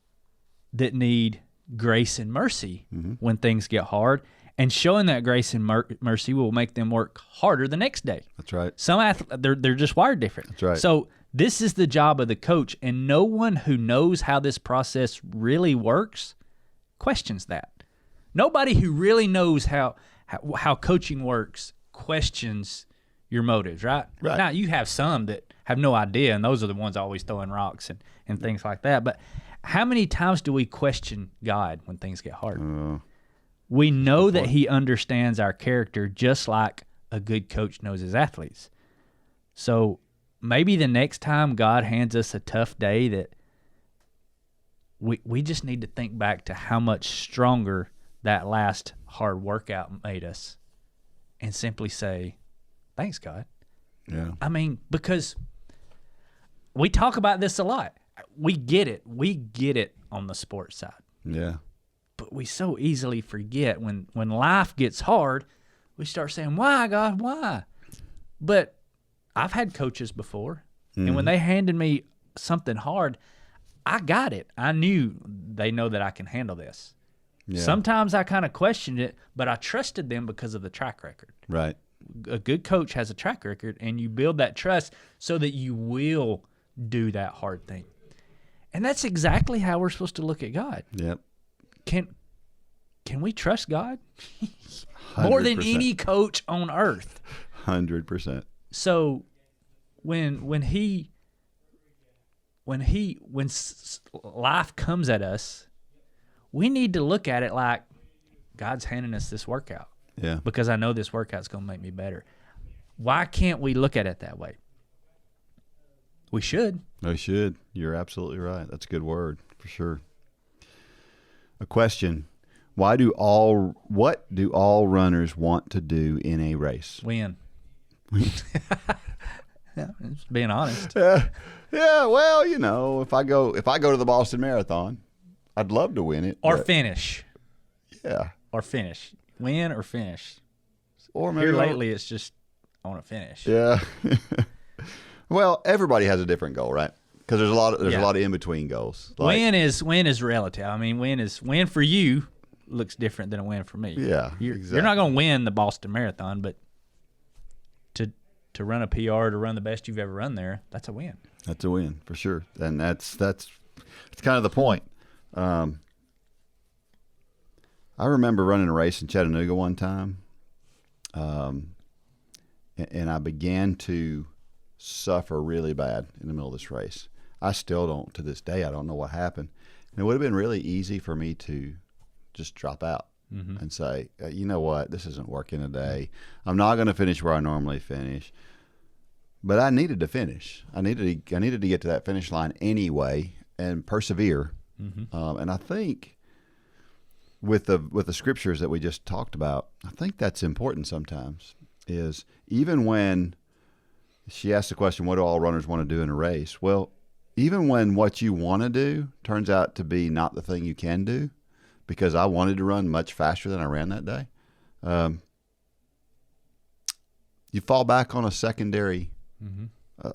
need grace and mercy when things get hard, and showing that grace and mercy will make them work harder the next day. That's right. Some athletes, they're just wired different. That's right. So this is the job of the coach, and no one who knows how this process really works questions that. Nobody who really knows how coaching works questions your motives, right? Right. Now, you have some that have no idea, and those are the ones always throwing rocks and things like that. But how many times do we question God when things get hard? We know that he understands our character just like a good coach knows his athletes. So maybe the next time God hands us a tough day, that we just need to think back to how much stronger that last hard workout made us, and simply say, thanks, God. Yeah. I mean, because we talk about this a lot. We get it. We get it on the sports side. Yeah. But we so easily forget when life gets hard, we start saying, why, God, why? But I've had coaches before, and when they handed me something hard, I got it. I knew they know that I can handle this. Yeah. Sometimes I kind of questioned it, but I trusted them because of the track record. Right. A good coach has a track record, and you build that trust so that you will do that hard thing. And that's exactly how we're supposed to look at God. Yep. Can we trust God? More than any coach on earth. 100%. So when life comes at us, we need to look at it like God's handing us this workout. Yeah. Because I know this workout's going to make me better. Why can't we look at it that way? We should. We should. You're absolutely right. That's a good word for sure. A question: what do all runners want to do in a race? Win. Yeah, just being honest. Yeah. Well, if I go to the Boston Marathon, I'd love to win it. Or finish. Yeah. Or finish. Win or finish. Or maybe here lately, it's just I want to finish. Yeah. Well, everybody has a different goal, right? Because there's a lot of in between goals. Win is relative. I mean, win for you looks different than a win for me. Yeah, you're not going to win the Boston Marathon, but to run a PR, to run the best you've ever run there, that's a win. That's a win for sure, and that's kind of the point. I remember running a race in Chattanooga one time, and I began to suffer really bad in the middle of this race. I still don't, to this day. I don't know what happened. And it would have been really easy for me to just drop out and say, you know what, this isn't working today. I'm not going to finish where I normally finish. But I needed to finish. I needed to get to that finish line anyway and persevere. And I think with the scriptures that we just talked about, I think that's important sometimes. Is even when she asked the question, what do all runners want to do in a race? Well, even when what you want to do turns out to be not the thing you can do, because I wanted to run much faster than I ran that day, you fall back on a secondary.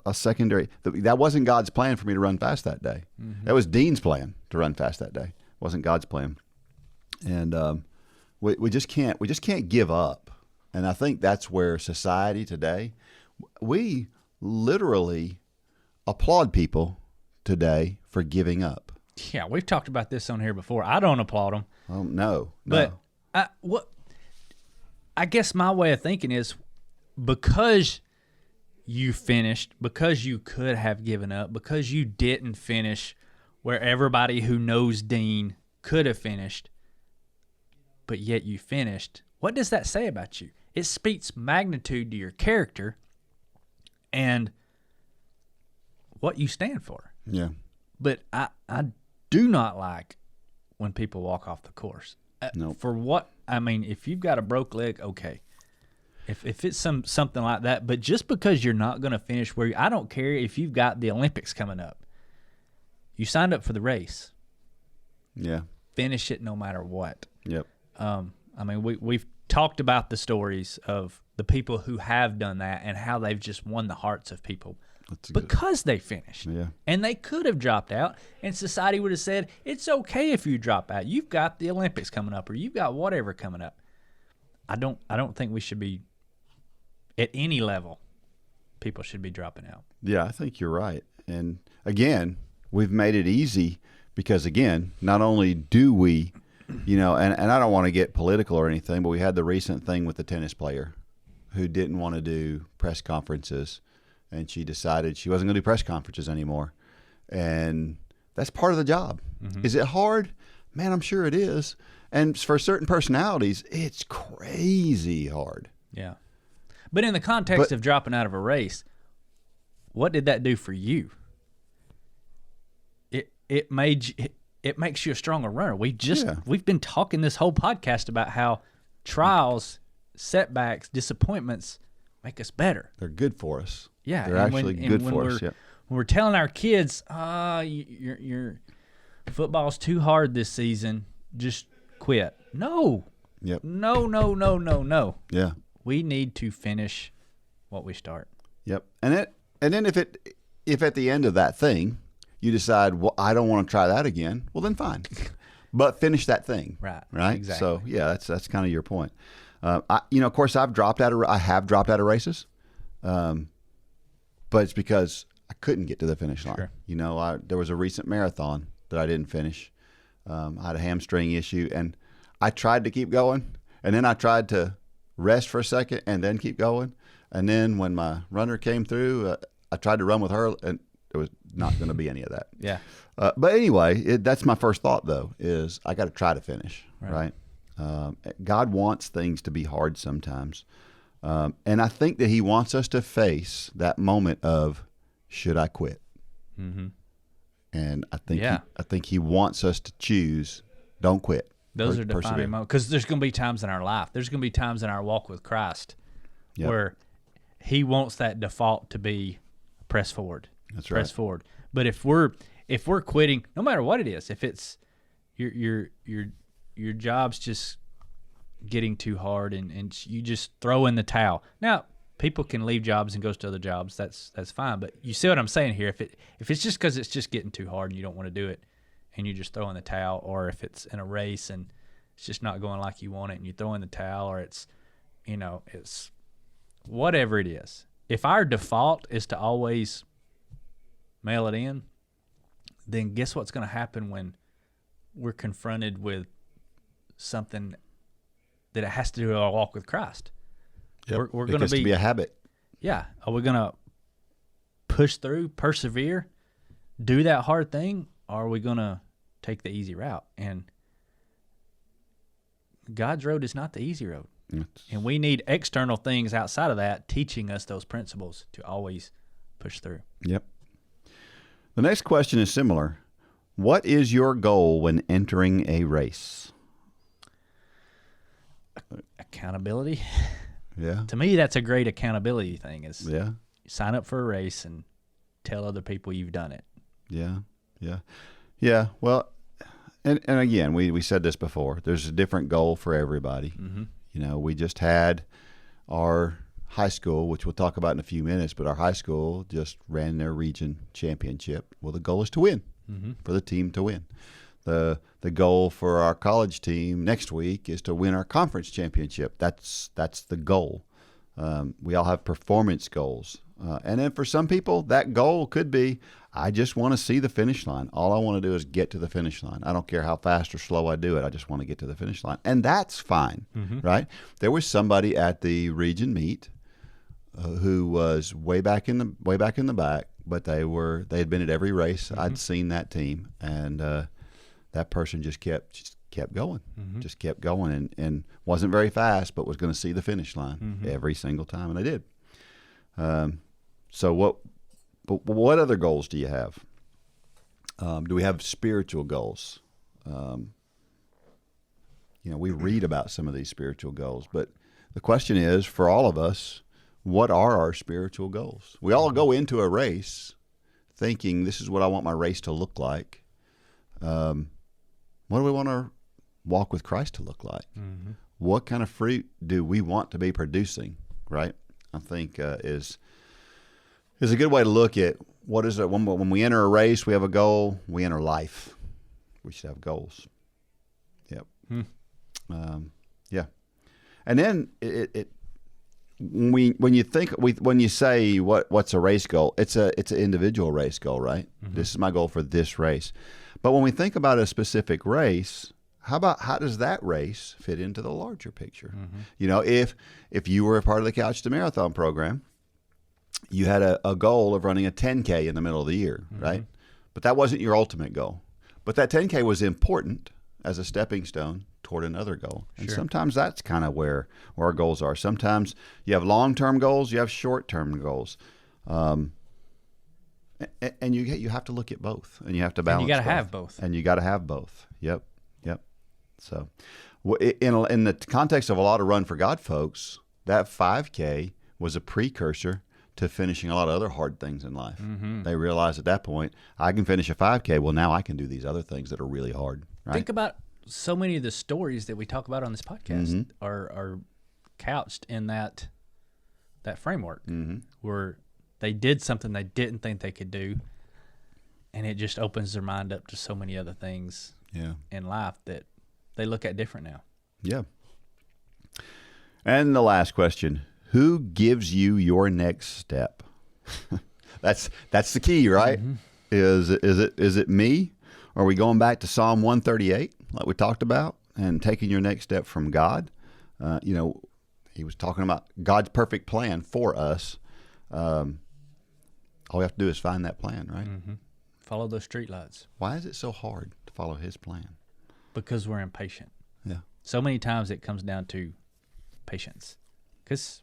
That wasn't God's plan for me to run fast that day. That was Dean's plan to run fast that day. It wasn't God's plan. And we just can't give up. And I think that's where society today, we literally applaud people today for giving up. Yeah, we've talked about this on here before. I don't applaud them. No. But I guess my way of thinking is, because you finished, because you could have given up, because you didn't finish where everybody who knows Dean could have finished, but yet you finished, what does that say about you? It speaks magnitude to your character and what you stand for. Yeah. But I do not like when people walk off the course. Nope. For what? I mean, if you've got a broke leg, okay. If it's something like that, but just because you're not going to finish where I don't care if you've got the Olympics coming up. You signed up for the race. Yeah. Finish it no matter what. Yep. I mean, we've talked about the stories of the people who have done that and how they've just won the hearts of people because they finished. Yeah. And they could have dropped out, and society would have said, it's okay if you drop out. You've got the Olympics coming up, or you've got whatever coming up. I don't think we should be, at any level, people should be dropping out. Yeah, I think you're right. And again, we've made it easy because, again, not only do we, and I don't want to get political or anything, but we had the recent thing with the tennis player who didn't want to do press conferences, and she decided she wasn't going to do press conferences anymore. And that's part of the job. Mm-hmm. Is it hard? Man, I'm sure it is. And for certain personalities, it's crazy hard. Yeah. But in the context of dropping out of a race, what did that do for you? It makes you a stronger runner. We've been talking this whole podcast about how trials, setbacks, disappointments make us better. They're good for us. Yeah, they're actually good for us. Yep. When we're telling our kids, your football's too hard this season, just quit. No. Yep. No. Yeah. We need to finish what we start. Yep. And then if at the end of that thing you decide, well, I don't want to try that again, well then fine. But finish that thing. Right. Exactly. So yeah, that's kind of your point. Of course, I have dropped out of races, but it's because I couldn't get to the finish line. Sure. There was a recent marathon that I didn't finish. I had a hamstring issue, and I tried to keep going, and then I tried to rest for a second and then keep going. And then when my runner came through, I tried to run with her, and there was not going to be any of that. Yeah. But anyway, that's my first thought, though, is I got to try to finish, right? God wants things to be hard sometimes. And I think that he wants us to face that moment of, should I quit? Mm-hmm. And I think he wants us to choose, don't quit. Those are defining moments, because there's going to be times in our life. There's going to be times in our walk with Christ where he wants that default to be press forward. That's right. Press forward. But if we're quitting, no matter what it is, if it's your job's just getting too hard and you just throw in the towel. Now, people can leave jobs and go to other jobs. That's fine. But you see what I'm saying here? If it's just because it's just getting too hard and you don't want to do it, and you just throw in the towel, or if it's in a race and it's just not going like you want it and you throw in the towel, or it's whatever it is. If our default is to always mail it in, then guess what's going to happen when we're confronted with something that it has to do with our walk with Christ? Yep. We're going to be a habit. Yeah. Are we going to push through, persevere, do that hard thing? Or are we going to take the easy route? And God's road is not the easy road. And we need external things outside of that teaching us those principles to always push through. Yep. The next question is similar. What is your goal when entering a race? Accountability. Yeah. To me, that's a great accountability thing. Is you sign up for a race and tell other people you've done it. Yeah. Well, and again, we said this before. There's a different goal for everybody. Mm-hmm. We just had our high school, which we'll talk about in a few minutes, but our high school just ran their region championship. Well, the goal is to win, for the team to win. The goal for our college team next week is to win our conference championship. That's the goal. We all have performance goals. And then for some people, that goal could be, I just want to see the finish line. All I want to do is get to the finish line. I don't care how fast or slow I do it. I just want to get to the finish line. And that's fine, right? There was somebody at the region meet who was way back in the back, but they had been at every race. I'd seen that team, and that person just kept going, just kept going, and wasn't very fast, but was going to see the finish line every single time, and they did. So what other goals do you have? Do we have spiritual goals? We read about some of these spiritual goals, but the question is, for all of us, what are our spiritual goals? We all go into a race thinking, this is what I want my race to look like. What do we want our walk with Christ to look like? What kind of fruit do we want to be producing, right? I think is a good way to look at what is it. When we enter a race, we have a goal. We enter life. We should have goals. Yep. Yeah. And then when you say what's a race goal, it's an individual race goal, right? This is my goal for this race. But when we think about a specific race, how does that race fit into the larger picture? If you were a part of the Couch to Marathon program, you had a goal of running a 10K in the middle of the year, right? But that wasn't your ultimate goal. But that 10K was important as a stepping stone toward another goal. And sometimes that's kind of where our goals are. Sometimes you have long-term goals, you have short-term goals. And you have to look at both, and you have to balance. And you got to have both. And you got to have both. Yep. So in the context of a lot of Run for God folks, that 5K was a precursor to finishing a lot of other hard things in life. They realized at that point, I can finish a 5K. Well, now I can do these other things that are really hard. Right? Think about so many of the stories that we talk about on this podcast are couched in that framework where they did something they didn't think they could do, and it just opens their mind up to so many other things in life that they look at different now. Yeah. And the last question: who gives you your next step? That's the key, right? Is it me? Are we going back to Psalm 138, like we talked about, and taking your next step from God? He was talking about God's perfect plan for us. All we have to do is find that plan, right? Follow those street lights. Why is it so hard to follow His plan? Because we're impatient. Yeah. So many times it comes down to patience. Because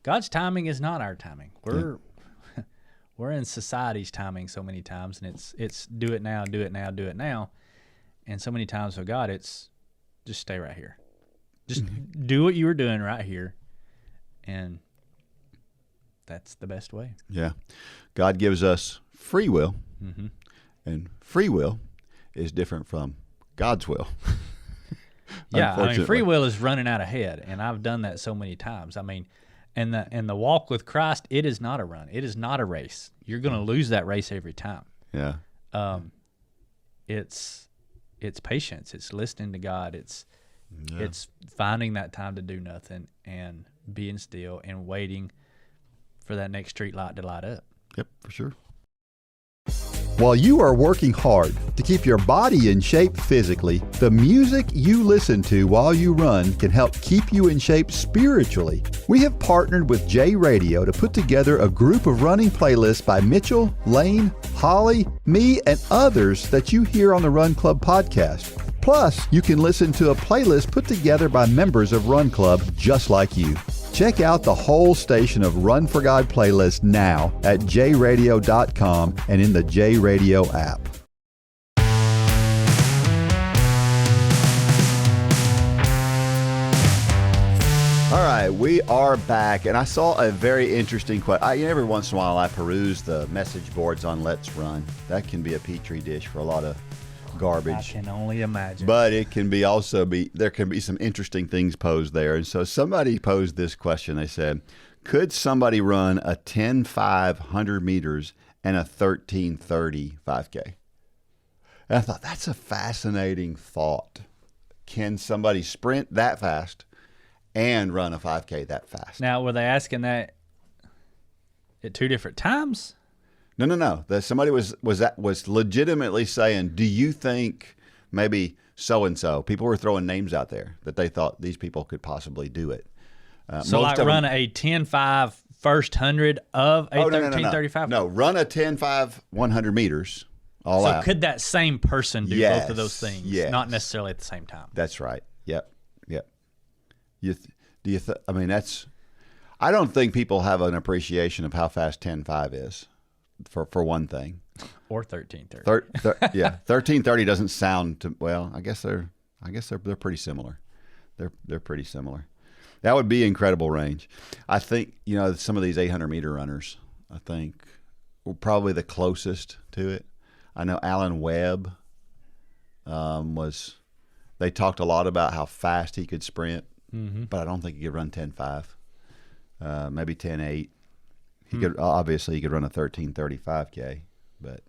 God's timing is not our timing. We're in society's timing so many times, and it's do it now, do it now, do it now. And so many times with God, it's just stay right here. Just do what you were doing right here, and that's the best way. Yeah. God gives us free will, and free will is different from God's will. Yeah, free will is running out ahead, and I've done that so many times. And the walk with Christ, it is not a run. It is not a race. You're going to lose that race every time. Yeah. It's patience. It's listening to God. It's finding that time to do nothing and being still and waiting for that next street light to light up. Yep, for sure. While you are working hard to keep your body in shape physically, the music you listen to while you run can help keep you in shape spiritually. We have partnered with J Radio to put together a group of running playlists by Mitchell, Lane, Holly, me, and others that you hear on the Run Club podcast. Plus, you can listen to a playlist put together by members of Run Club just like you. Check out the whole station of Run for God playlists now at jradio.com and in the J Radio app. All right, we are back, and I saw a very interesting question. Every once in a while, I peruse the message boards on Let's Run. That can be a petri dish for a lot of garbage. I can only imagine. But it can be there can be some interesting things posed there. And so somebody posed this question. They said, could somebody run a 10.5 100 meters and a 13.30 5K? And I thought, that's a fascinating thought. Can somebody sprint that fast and run a 5K that fast? Now, were they asking that at two different times? No. Somebody was legitimately saying, do you think maybe so-and-so? People were throwing names out there that they thought these people could possibly do it. So like run a 10.5 first 100 of a 13:35? No, run a 10.5 100 meters all out. So could that same person do both of those things? Yes. Not necessarily at the same time. That's right. Yep. I mean, I don't think people have an appreciation of how fast 10.5 is, for one thing. Or 13:30. 13:30 doesn't sound well. I guess they're pretty similar. They're pretty similar. That would be incredible range. I think some of these 800-meter runners, I think, were probably the closest to it. I know Alan Webb They talked a lot about how fast he could sprint, but I don't think he could run 10.5. Maybe 10.8. He could obviously he could run a 13:35K, but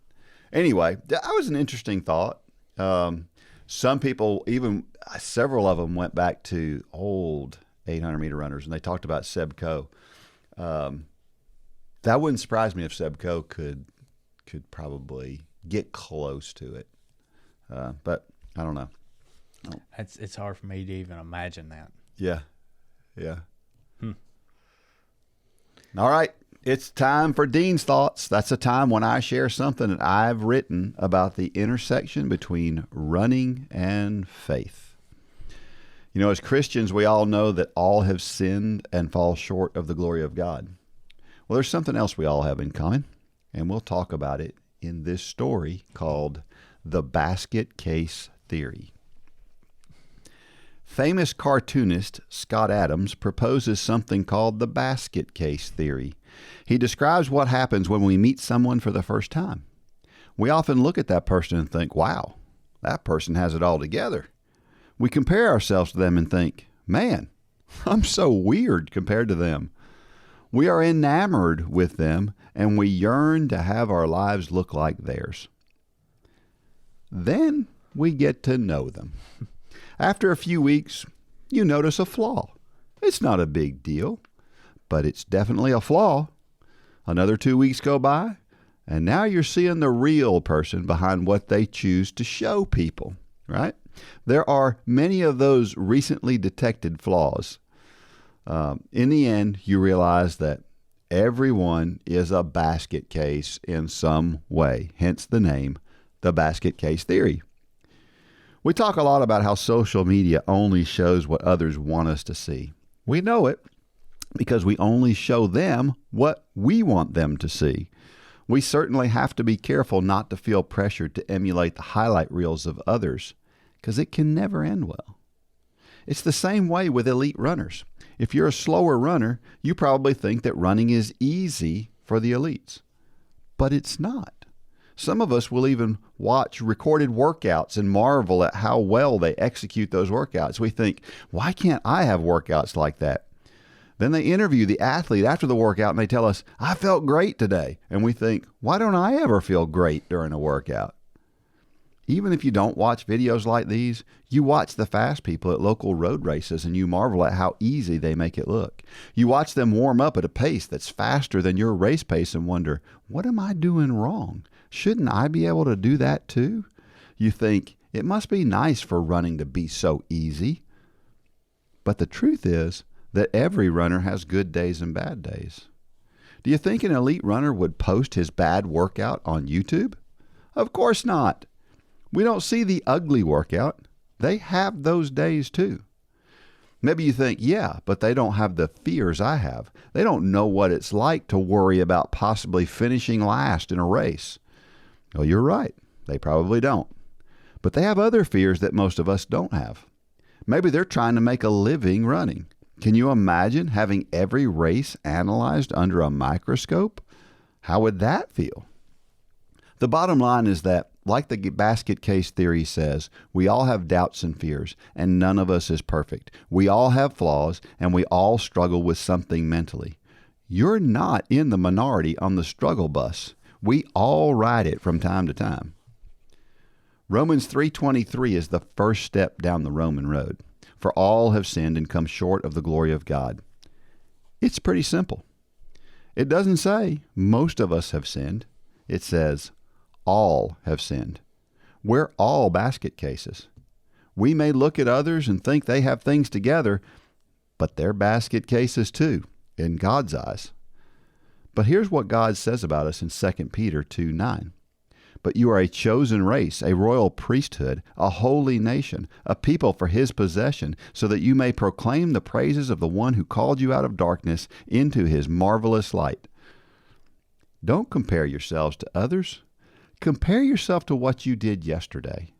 anyway, that was an interesting thought. Some people, even several of them, went back to old 800-meter runners, and they talked about Seb Coe. That wouldn't surprise me if Seb Coe could probably get close to it, but I don't know. It's hard for me to even imagine that. Yeah. All right. It's time for Dean's Thoughts. That's a time when I share something that I've written about the intersection between running and faith. As Christians, we all know that all have sinned and fall short of the glory of God. Well, there's something else we all have in common, and we'll talk about it in this story called The Basket Case Theory. Famous cartoonist Scott Adams proposes something called the basket case theory. He describes what happens when we meet someone for the first time. We often look at that person and think, wow, that person has it all together. We compare ourselves to them and think, man, I'm so weird compared to them. We are enamored with them and we yearn to have our lives look like theirs. Then we get to know them. After a few weeks, you notice a flaw. It's not a big deal, but it's definitely a flaw. Another 2 weeks go by, and now you're seeing the real person behind what they choose to show people, right? There are many of those recently detected flaws. In the end, you realize that everyone is a basket case in some way, hence the name, the basket case theory. We talk a lot about how social media only shows what others want us to see. We know it because we only show them what we want them to see. We certainly have to be careful not to feel pressured to emulate the highlight reels of others because it can never end well. It's the same way with elite runners. If you're a slower runner, you probably think that running is easy for the elites, but it's not. Some of us will even watch recorded workouts and marvel at how well they execute those workouts. We think, why can't I have workouts like that? Then they interview the athlete after the workout and they tell us, I felt great today. And we think, why don't I ever feel great during a workout? Even if you don't watch videos like these, you watch the fast people at local road races and you marvel at how easy they make it look. You watch them warm up at a pace that's faster than your race pace and wonder, what am I doing wrong? Shouldn't I be able to do that too? You think, it must be nice for running to be so easy. But the truth is that every runner has good days and bad days. Do you think an elite runner would post his bad workout on YouTube? Of course not. We don't see the ugly workout. They have those days too. Maybe you think, yeah, but they don't have the fears I have. They don't know what it's like to worry about possibly finishing last in a race. Well, you're right. They probably don't. But they have other fears that most of us don't have. Maybe they're trying to make a living running. Can you imagine having every race analyzed under a microscope? How would that feel? The bottom line is that, like the basket case theory says, we all have doubts and fears, and none of us is perfect. We all have flaws, and we all struggle with something mentally. You're not in the minority on the struggle bus. We all ride it from time to time. Romans 3:23 is the first step down the Roman road. For all have sinned and come short of the glory of God. It's pretty simple. It doesn't say most of us have sinned. It says all have sinned. We're all basket cases. We may look at others and think they have things together, but they're basket cases too, in God's eyes. But here's what God says about us in 2 Peter 2:9. But you are a chosen race, a royal priesthood, a holy nation, a people for his possession, so that you may proclaim the praises of the one who called you out of darkness into his marvelous light. Don't compare yourselves to others. Compare yourself to what you did yesterday.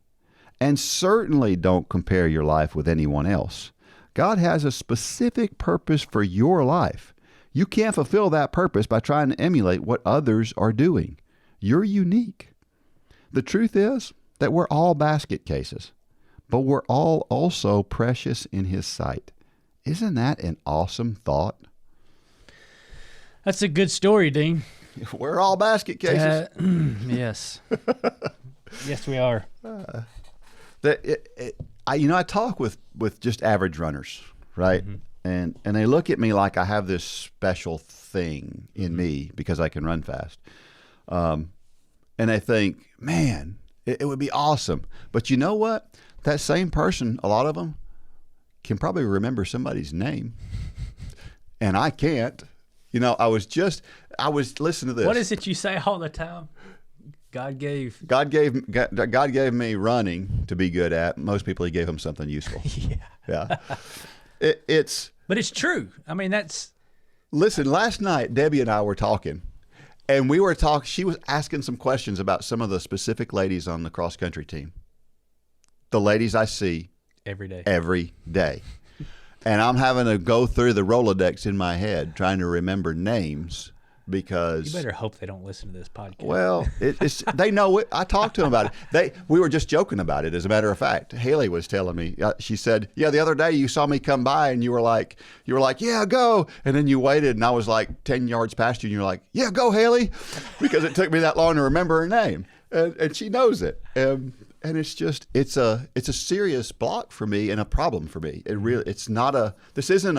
And certainly don't compare your life with anyone else. God has a specific purpose for your life. You can't fulfill that purpose by trying to emulate what others are doing. You're unique. The truth is that we're all basket cases, but we're all also precious in his sight. Isn't that an awesome thought? That's a good story, Dean. We're all basket cases. Yes. Yes, we are. I talk with just average runners, right? Mm-hmm. And they look at me like I have this special thing in me because I can run fast. And they think, man, it would be awesome. But you know what? That same person, a lot of them, can probably remember somebody's name. And I can't. I was listening to this. What is it you say all the time? God gave me running to be good at. Most people, he gave them something useful. Yeah. But it's true. I mean, Listen, last night, Debbie and I were talking. And we were talking, she was asking some questions about some of the specific ladies on the cross country team. The ladies I see every day. And I'm having to go through the Rolodex in my head trying to remember names because... You better hope they don't listen to this podcast. Well, they know it. I talked to them about it. We were just joking about it, as a matter of fact. Haley was telling me, she said, yeah, the other day you saw me come by and you were like, yeah, go. And then you waited and I was like 10 yards past you and you're like, yeah, go, Haley, because it took me that long to remember her name. And she knows it. And it's just, it's a serious block for me and a problem for me. This isn't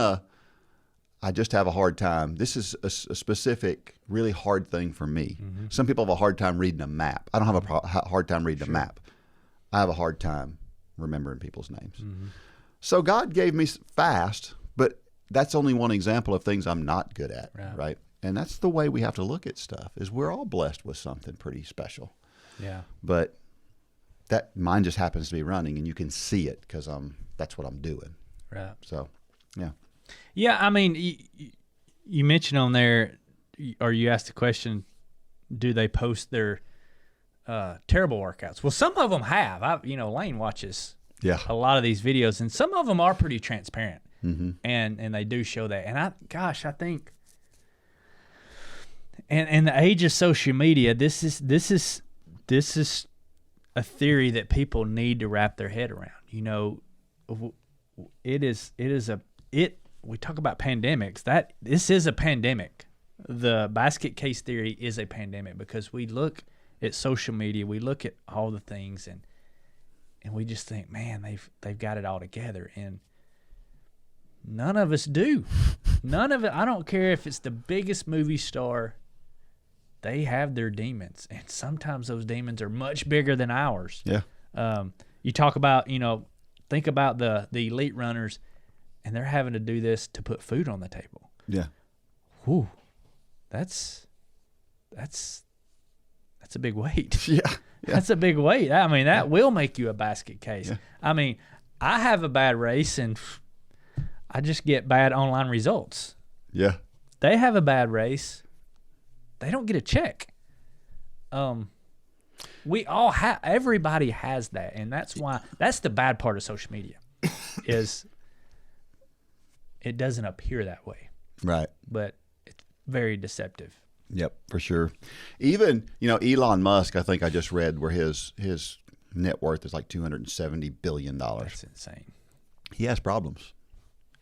I just have a hard time. This is a specific, really hard thing for me. Mm-hmm. Some people have a hard time reading a map. I don't have a hard time reading a map. I have a hard time remembering people's names. Mm-hmm. So God gave me fast, but that's only one example of things I'm not good at, right? And that's the way we have to look at stuff, is we're all blessed with something pretty special. Yeah. But that mine just happens to be running, and you can see it because that's what I'm doing. Right. So, yeah. Yeah, I mean, you mentioned on there, or you asked the question, do they post their terrible workouts? Well, some of them have. Lane watches a lot of these videos, and some of them are pretty transparent, mm-hmm. and they do show that. And I think, and in the age of social media, this is a theory that people need to wrap their head around. We talk about pandemics. This is a pandemic. The basket case theory is a pandemic because we look at social media, we look at all the things, and we just think, man, they've got it all together, and none of us do. None of it. I don't care if it's the biggest movie star. They have their demons, and sometimes those demons are much bigger than ours. Yeah. You talk about, think about the elite runners. And they're having to do this to put food on the table. Yeah. Whew. That's a big weight. Yeah. That's a big weight. I mean, that will make you a basket case. Yeah. I mean, I have a bad race and I just get bad online results. Yeah. They have a bad race. They don't get a check. We all everybody has that. And that's the bad part of social media is it doesn't appear that way. Right. But it's very deceptive. Yep, for sure. Even, Elon Musk, I think I just read where his net worth is like $270 billion. That's insane. He has problems.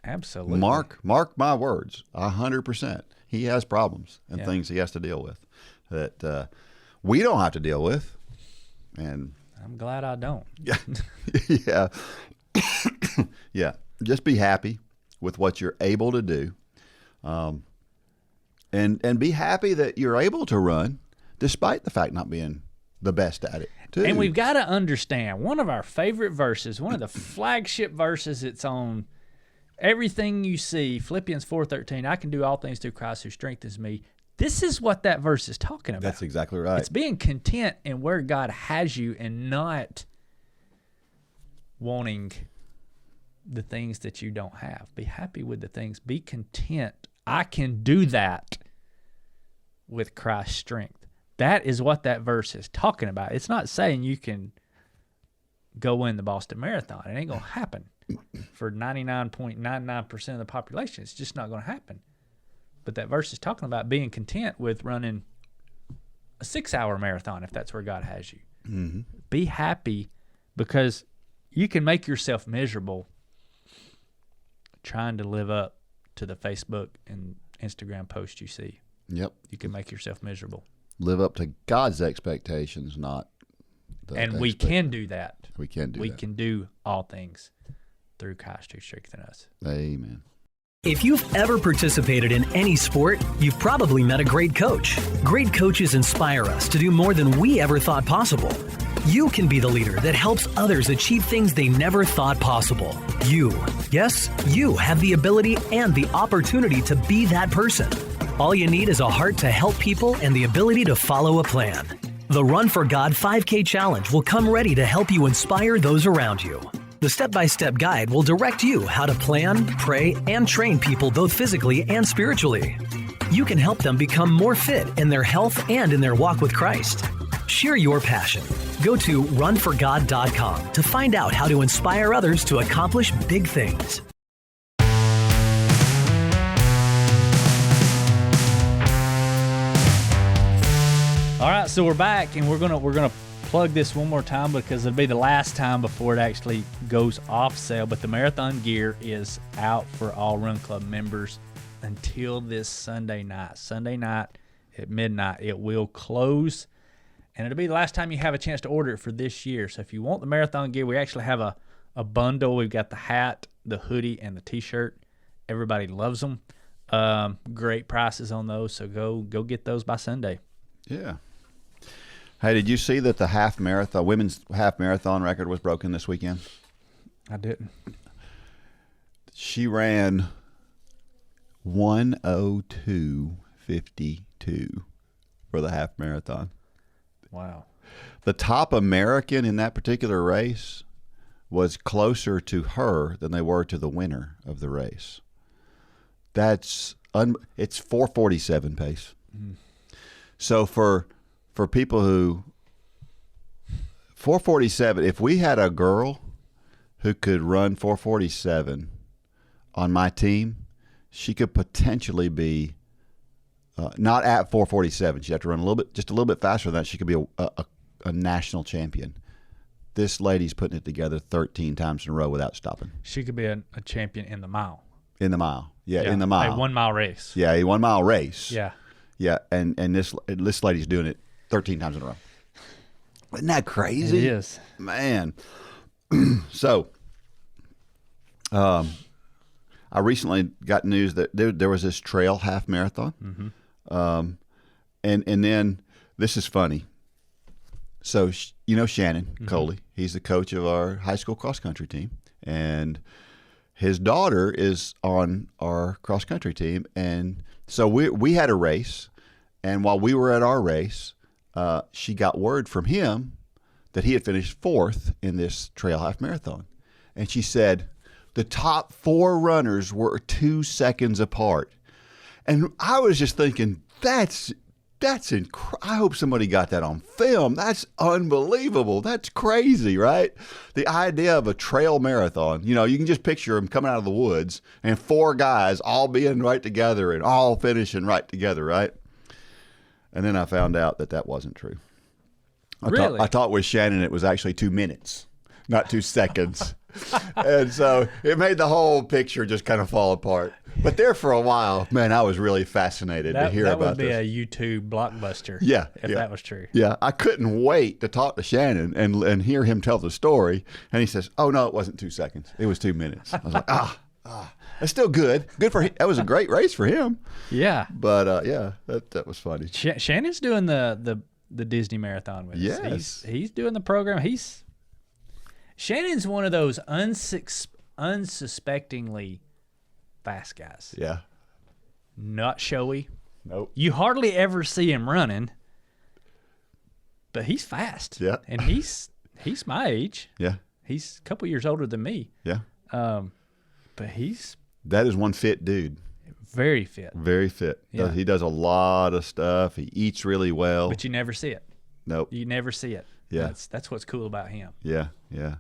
Absolutely. Mark my words, 100%. He has problems and things he has to deal with that we don't have to deal with. And I'm glad I don't. Yeah. Yeah. Just be happy with what you're able to do, and be happy that you're able to run despite the fact not being the best at it too. And we've got to understand, one of our favorite verses, one of the flagship verses, it's on everything you see, Philippians 4:13, I can do all things through Christ who strengthens me. This is what that verse is talking about. That's exactly right. It's being content in where God has you and not wanting the things that you don't have. Be happy with the things. Be content. I can do that with Christ's strength. That is what that verse is talking about. It's not saying you can go win the Boston Marathon. It ain't going to happen for 99.99% of the population. It's just not going to happen. But that verse is talking about being content with running a 6-hour marathon if that's where God has you. Mm-hmm. Be happy, because you can make yourself miserable trying to live up to the Facebook and Instagram post you see. Yep. You can make yourself miserable. Live up to God's expectations, not the And we can do that. We can do that. We can do all things through Christ who strengthens us. Amen. If you've ever participated in any sport, you've probably met a great coach. Great coaches inspire us to do more than we ever thought possible. You can be the leader that helps others achieve things they never thought possible. You, yes, you have the ability and the opportunity to be that person. All you need is a heart to help people and the ability to follow a plan. The Run for God 5K Challenge will come ready to help you inspire those around you. The step-by-step guide will direct you how to plan, pray, and train people both physically and spiritually. You can help them become more fit in their health and in their walk with Christ. Share your passion. Go to runforgod.com to find out how to inspire others to accomplish big things. All right, so we're back, and we're gonna plug this one more time because it'll be the last time before it actually goes off sale. But the marathon gear is out for all Run Club members until this Sunday night. Sunday night at midnight, it will close, and it'll be the last time you have a chance to order it for this year. So if you want the marathon gear, we actually have a bundle. We've got the hat, the hoodie, and the T-shirt. Everybody loves them. Great prices on those, so go get those by Sunday. Yeah. Hey, did you see that the women's half marathon record was broken this weekend? I didn't. She ran 1:02:52 for the half marathon. Wow. The top American in that particular race was closer to her than they were to the winner of the race. It's 4:47 pace. Mm. So for people who 4:47, if we had a girl who could run 4:47 on my team, she could potentially be not at 4:47. She'd have to run just a little bit faster than that. She could be a national champion. This lady's putting it together 13 times in a row without stopping. She could be a champion in the mile. In the mile, yeah. In the mile, a 1 mile race. Yeah, a 1 mile race. Yeah. Yeah, and this lady's doing it 13 times in a row. Isn't that crazy? It is. Man. So, I recently got news that there was this trail half marathon. Mm-hmm. And then this is funny. So, Shannon mm-hmm. Coley, he's the coach of our high school cross country team, and his daughter is on our cross country team. And so we had a race, and while we were at our race, she got word from him that he had finished 4th in this trail half marathon. And she said the top 4 runners were 2 seconds apart. And I was just thinking, that's I hope somebody got that on film. That's unbelievable. That's crazy, right? The idea of a trail marathon, you can just picture them coming out of the woods and 4 guys all being right together and all finishing right together, right? And then I found out that wasn't true. Really? I thought with Shannon it was actually 2 minutes, not 2 seconds. And so it made the whole picture just kind of fall apart. But there for a while, man, I was really fascinated to hear about this. That would be a YouTube blockbuster. Yeah, if that was true. Yeah, I couldn't wait to talk to Shannon and hear him tell the story. And he says, "Oh no, it wasn't 2 seconds. It was 2 minutes." I was like, that's still good. Good for him. That was a great race for him. Yeah. But yeah, that was funny. Shannon's doing the Disney Marathon with us. Yes. He's doing the program. Shannon's one of those unsuspectingly fast guys. Yeah. Not showy. Nope. You hardly ever see him running, but he's fast. Yeah. And he's my age. Yeah. He's a couple years older than me. Yeah. But he's That is one fit dude. very fit. Very fit. Yeah. He does a lot of stuff. He eats really well. But you never see it. Nope. You never see it. Yeah. That's what's cool about him. Yeah. Yeah.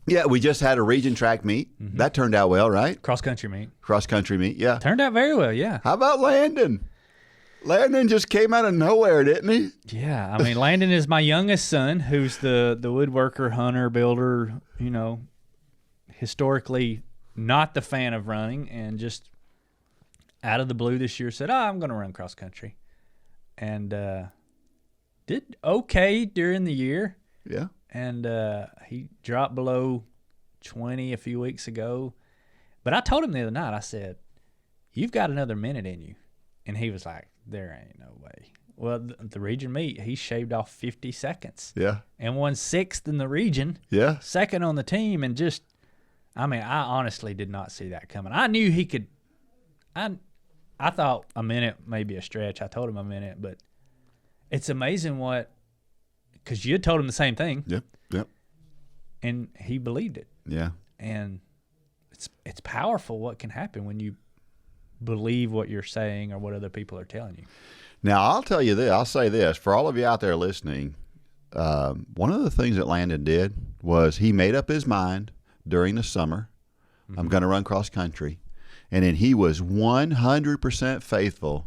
Yeah, we just had a region track meet. That turned out well, right? Cross country meet. Cross country meet, yeah. Turned out very well, yeah. How about Landon? Landon just came out of nowhere, didn't he? Yeah. I mean, Landon is my youngest son, who's the woodworker, hunter, builder, historically not the fan of running, and just out of the blue this year said, I'm going to run cross country. And did okay during the year. Yeah. And he dropped below 20 a few weeks ago. But I told him the other night, I said, you've got another minute in you. And he was like, there ain't no way. Well, the region meet, he shaved off 50 seconds. Yeah. And won 6th in the region. Yeah. 2nd on the team. And just, I honestly did not see that coming. I knew he could. I thought a minute may be a stretch. I told him a minute. But it's amazing because you had told him the same thing. Yep. Yep. And he believed it. Yeah. And it's powerful what can happen when you believe what you're saying or what other people are telling you. Now, I'll tell you this. I'll say this. For all of you out there listening, one of the things that Landon did was he made up his mind during the summer, I'm going to run cross country. And then he was 100% faithful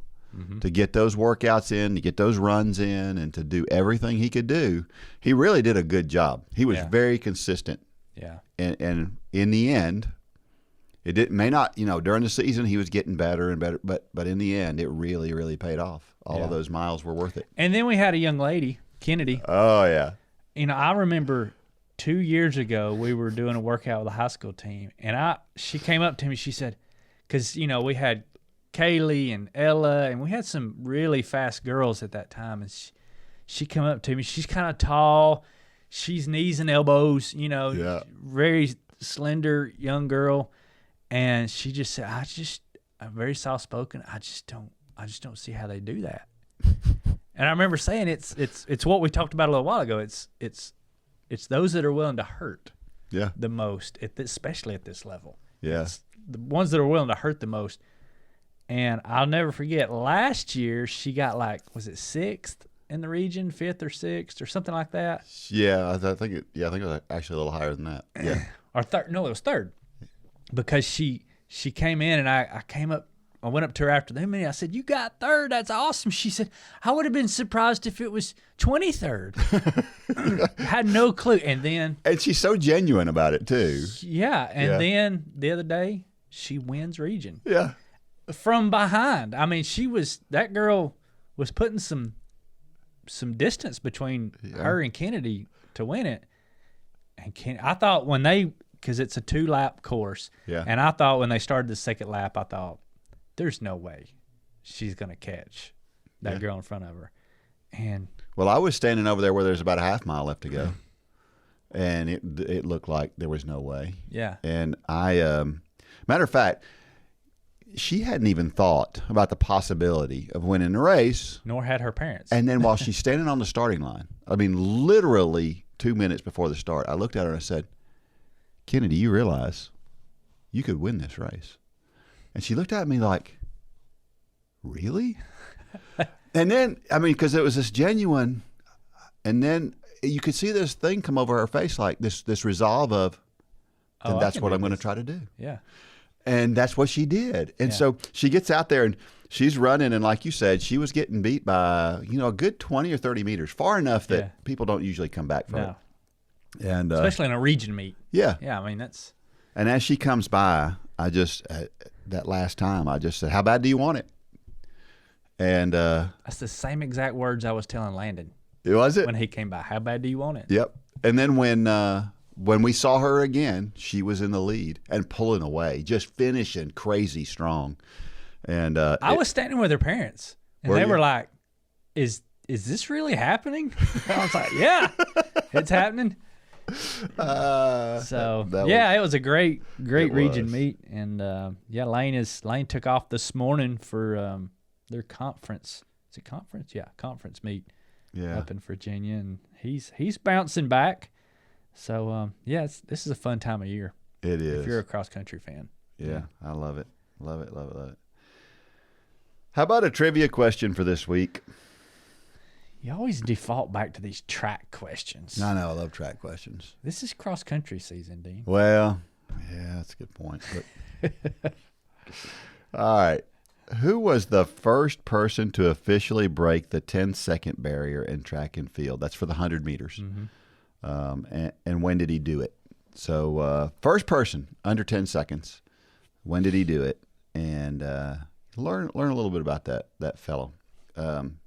to get those workouts in, to get those runs in, and to do everything he could do. He really did a good job. He was very consistent. Yeah. And in the end, may not, during the season he was getting better and better, but in the end, it really, really paid off. All of those miles were worth it. And then we had a young lady, Kennedy. Oh, yeah. I remember 2 years ago we were doing a workout with the high school team, and she came up to me, she said, because, we had Kaylee and Ella, and we had some really fast girls at that time, and she came up to me. She's kind of tall. She's knees and elbows, very slender young girl. And she just said, I'm very soft-spoken. I just don't see how they do that. And I remember saying it's what we talked about a little while ago. It's those that are willing to hurt the most, especially at this level. Yeah. It's the ones that are willing to hurt the most. And I'll never forget, last year she got was it 6th in the region, 5th or 6th or something like that? Yeah, I think it was actually a little higher than that. Yeah. Or third? No, it was 3rd. Because she came in and I came up, I went up to her after the meeting. I said, you got 3rd. That's awesome. She said, I would have been surprised if it was 23rd. Had no clue. And she's so genuine about it too. Yeah. And then the other day she wins region. Yeah. From behind. I mean, that girl was putting some distance between her and Kennedy to win it. And I thought because it's a 2-lap course. Yeah. And I thought when they started the 2nd lap, I thought, there's no way she's going to catch that girl in front of her. And well, I was standing over there where there's about a half mile left to go. And it looked like there was no way. Yeah. And matter of fact, she hadn't even thought about the possibility of winning the race. Nor had her parents. And then while she's standing on the starting line, literally 2 minutes before the start, I looked at her and I said, Kennedy, you realize you could win this race? And she looked at me like, really? And then, because it was this genuine, and then you could see this thing come over her face, like this resolve of, then that's what I'm going to try to do. Yeah. And that's what she did. And so she gets out there and she's running, and like you said, she was getting beat by, a good 20 or 30 meters, far enough that people don't usually come back from it. And especially in a region meet. Yeah. Yeah, that's. And as she comes by, I just, that last time, I just said, how bad do you want it? And that's the same exact words I was telling Landon. Was it? When he came by. How bad do you want it? Yep. And then when we saw her again, she was in the lead and pulling away, just finishing crazy strong. And I was standing with her parents, and they were like, is this really happening? I was like, yeah, it's happening. It was a great region meet, and Lane took off this morning for their conference. Is it conference? Yeah, conference meet up in Virginia, and he's bouncing back. So this is a fun time of year. It is. If you're a cross country fan. Yeah, I love it. Love it. How about a trivia question for this week? You always default back to these track questions. I know. I love track questions. This is cross country season, Dean. Well, yeah, that's a good point. But all right. Who was the first person to officially break the 10-second barrier in track and field? That's for the 100 meters. Mm-hmm. And when did he do it? So first person under 10 seconds. When did he do it? And learn a little bit about that fellow.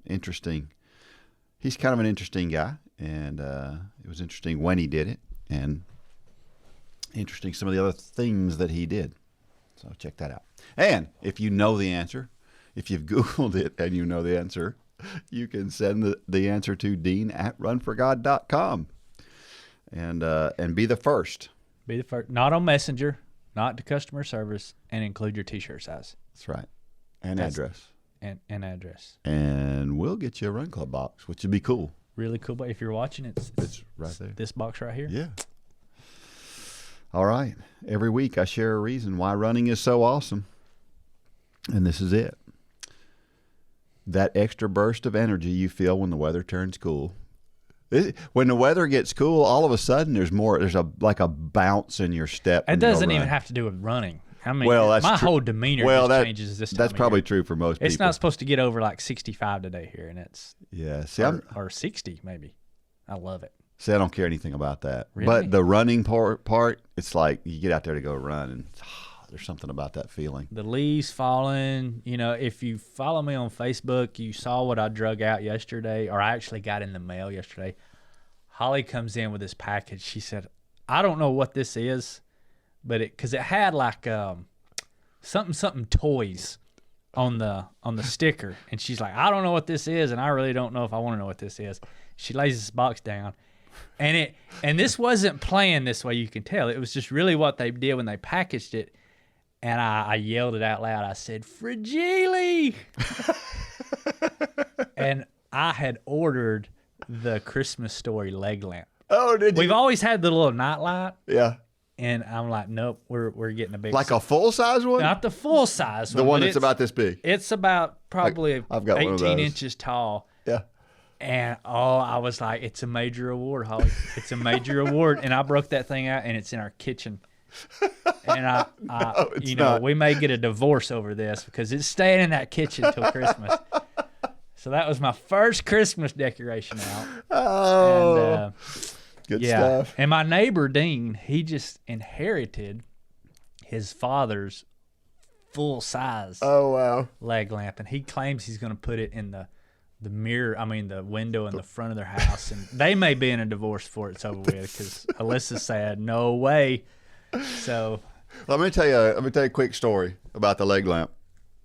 Interesting. He's kind of an interesting guy, and it was interesting when he did it, and interesting some of the other things that he did. So check that out. And if you know the answer, if you've Googled it and you know the answer, you can send the answer to dean@runforgod.com and be the first. Be the first. Not on Messenger, not to customer service, and include your T-shirt size. That's right. And address. And address. And we'll get you a Run Club box, which would be cool. Really cool. But if you're watching, it's right there. This box right here. Yeah. All right. Every week I share a reason why running is so awesome. And this is it. That extra burst of energy you feel when the weather turns cool. When the weather gets cool, all of a sudden there's a bounce in your step. It doesn't even have to do with running. I mean, my whole demeanor changes this time That's probably true for most people. It's not supposed to get over like 65 today here, and it's or 60 maybe. I love it. See, I don't care anything about that. Really? But the running part, it's like you get out there to go run, and there's something about that feeling. The leaves falling. You know, if you follow me on Facebook, you saw what I drug out yesterday, or I actually got in the mail yesterday. Holly comes in with this package. She said, I don't know what this is, but because it had like something toys on the sticker, and she's like, I don't know what this is, and I really don't know if I want to know what this is. She lays this box down, and this wasn't planned this way. You can tell it was just really what they did when they packaged it, and I yelled it out loud. I said, Fragile, and I had ordered the Christmas Story leg lamp. Oh, did you? We've always had the little nightlight. Yeah. And I'm like, nope, we're getting a big, like a full size one. Not the full size one. The one that's about this big. It's about probably I've got 18 inches tall. Yeah. And I was like, it's a major award, Holly. It's a major award. And I broke that thing out, and it's in our kitchen. And we may get a divorce over this because it's staying in that kitchen till Christmas. So that was my first Christmas decoration out. Oh. And, good stuff. And my neighbor, Dean, he just inherited his father's full-size leg lamp, and he claims he's going to put it in the the window in the front of their house, and they may be in a divorce before it's over with because Alyssa said, no way. So let me tell you a quick story about the leg lamp.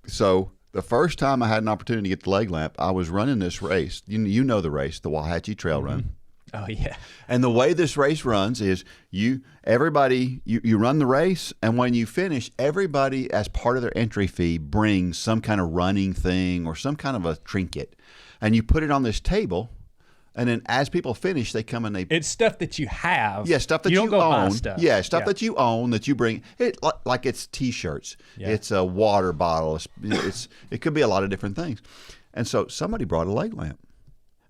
So the first time I had an opportunity to get the leg lamp, I was running this race. You know the race, the Wauhatchie Trail Run. Oh, yeah. And the way this race runs is you run the race, and when you finish, everybody, as part of their entry fee, brings some kind of running thing or some kind of a trinket. And you put it on this table, and then as people finish, they come and they... It's stuff that you have. Yeah, stuff that you don't go own. buy stuff. Yeah, stuff that you own that you bring. It like it's T-shirts. Yeah. It's a water bottle. It could be a lot of different things. And so somebody brought a leg lamp.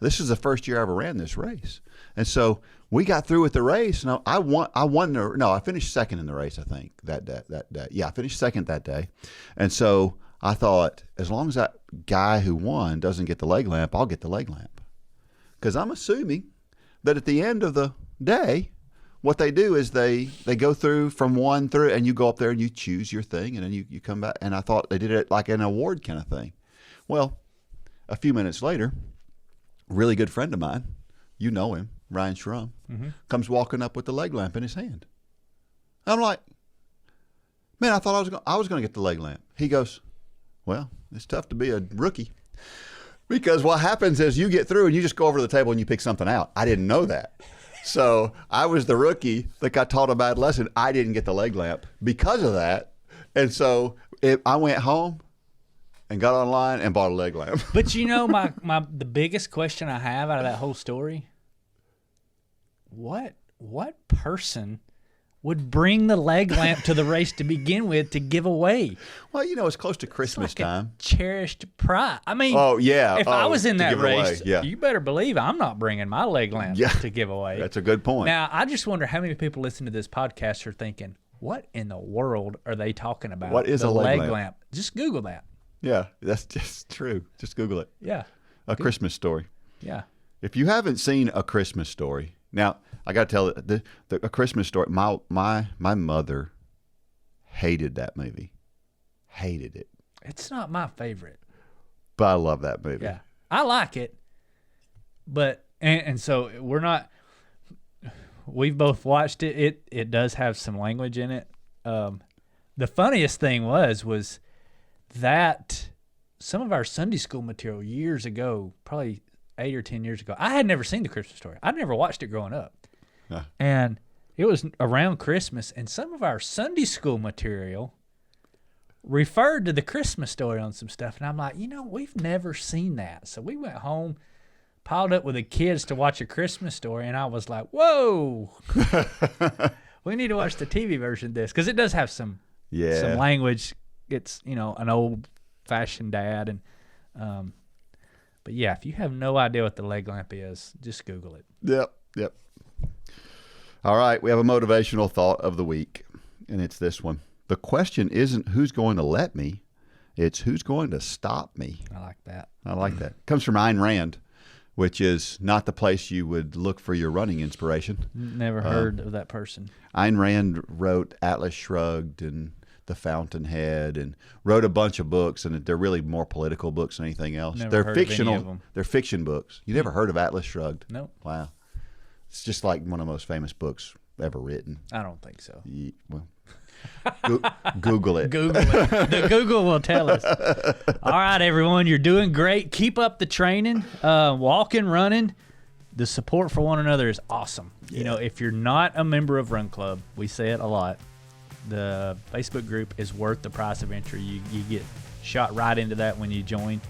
This is the first year I ever ran this race. And so we got through with the race. And I finished second in the race, I think, that day. Yeah, I finished second that day. And so I thought, as long as that guy who won doesn't get the leg lamp, I'll get the leg lamp. Because I'm assuming that at the end of the day, what they do is they go through from one through, and you go up there and you choose your thing, and then you come back. And I thought they did it like an award kind of thing. Well, a few minutes later, a really good friend of mine, you know him, Ryan Schrum, comes walking up with the leg lamp in his hand. I'm like, man, I thought I was going to get the leg lamp. He goes, well, it's tough to be a rookie. Because what happens is you get through and you just go over to the table and you pick something out. I didn't know that. So I was the rookie that got taught a bad lesson. I didn't get the leg lamp because of that. And so I went home and got online and bought a leg lamp. But the biggest question I have out of that whole story, what person would bring the leg lamp to the race to begin with to give away? Well, it's close to Christmas time. Cherished pride. I mean, if I was in that race, you better believe I'm not bringing my leg lamp to give away. That's a good point. Now, I just wonder how many people listening to this podcast are thinking, what in the world are they talking about? What is a leg lamp? Just Google that. Yeah, that's just true. Just Google it. Yeah. Christmas Story. Yeah. If you haven't seen A Christmas Story, now I got to tell you, A Christmas Story. My mother hated that movie. Hated it. It's not my favorite, but I love that movie. Yeah, I like it, but and so we're not. We've both watched it. It does have some language in it. The funniest thing was that some of our Sunday school material years ago, probably 8 or 10 years ago, I had never seen The Christmas Story. I'd never watched it growing up. Yeah. And it was around Christmas, and some of our Sunday school material referred to The Christmas Story on some stuff. And I'm like, we've never seen that. So we went home, piled up with the kids to watch A Christmas Story, and I was like, whoa, we need to watch the TV version of this, because it does have some language. It's, an old-fashioned dad. And but yeah, if you have no idea what the leg lamp is, just Google it. Yep. All right, we have a motivational thought of the week, and it's this one. The question isn't who's going to let me, it's who's going to stop me. I like that. It comes from Ayn Rand, which is not the place you would look for your running inspiration. Never heard of that person. Ayn Rand wrote Atlas Shrugged and The Fountainhead, and wrote a bunch of books, and they're really more political books than anything else. Never they're heard fictional. of any of them. They're fiction books. You never heard of Atlas Shrugged? Nope. Wow. It's just like one of the most famous books ever written. I don't think so. Google it. Google it. The Google will tell us. All right, everyone, you're doing great. Keep up the training, walking, running. The support for one another is awesome. Yeah. If you're not a member of Run Club, we say it a lot, the Facebook group is worth the price of entry. You get shot right into that when you join.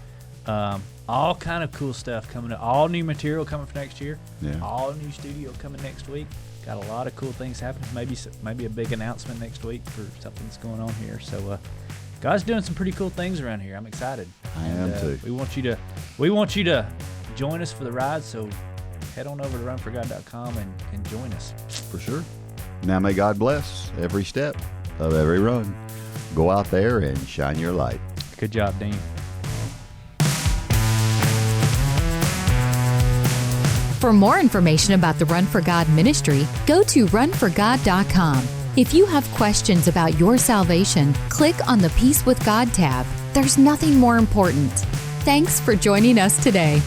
All kind of cool stuff coming up. All new material coming for next year. Yeah. All new studio coming next week. Got a lot of cool things happening. Maybe a big announcement next week for something that's going on here. So, God's doing some pretty cool things around here. I'm excited. I am too. We want you to join us for the ride. So, head on over to runforgod.com and join us. For sure. Now may God bless every step of every run. Go out there and shine your light. Good job, Dean. For more information about the Run for God ministry, go to runforgod.com. If you have questions about your salvation, click on the Peace with God tab. There's nothing more important. Thanks for joining us today.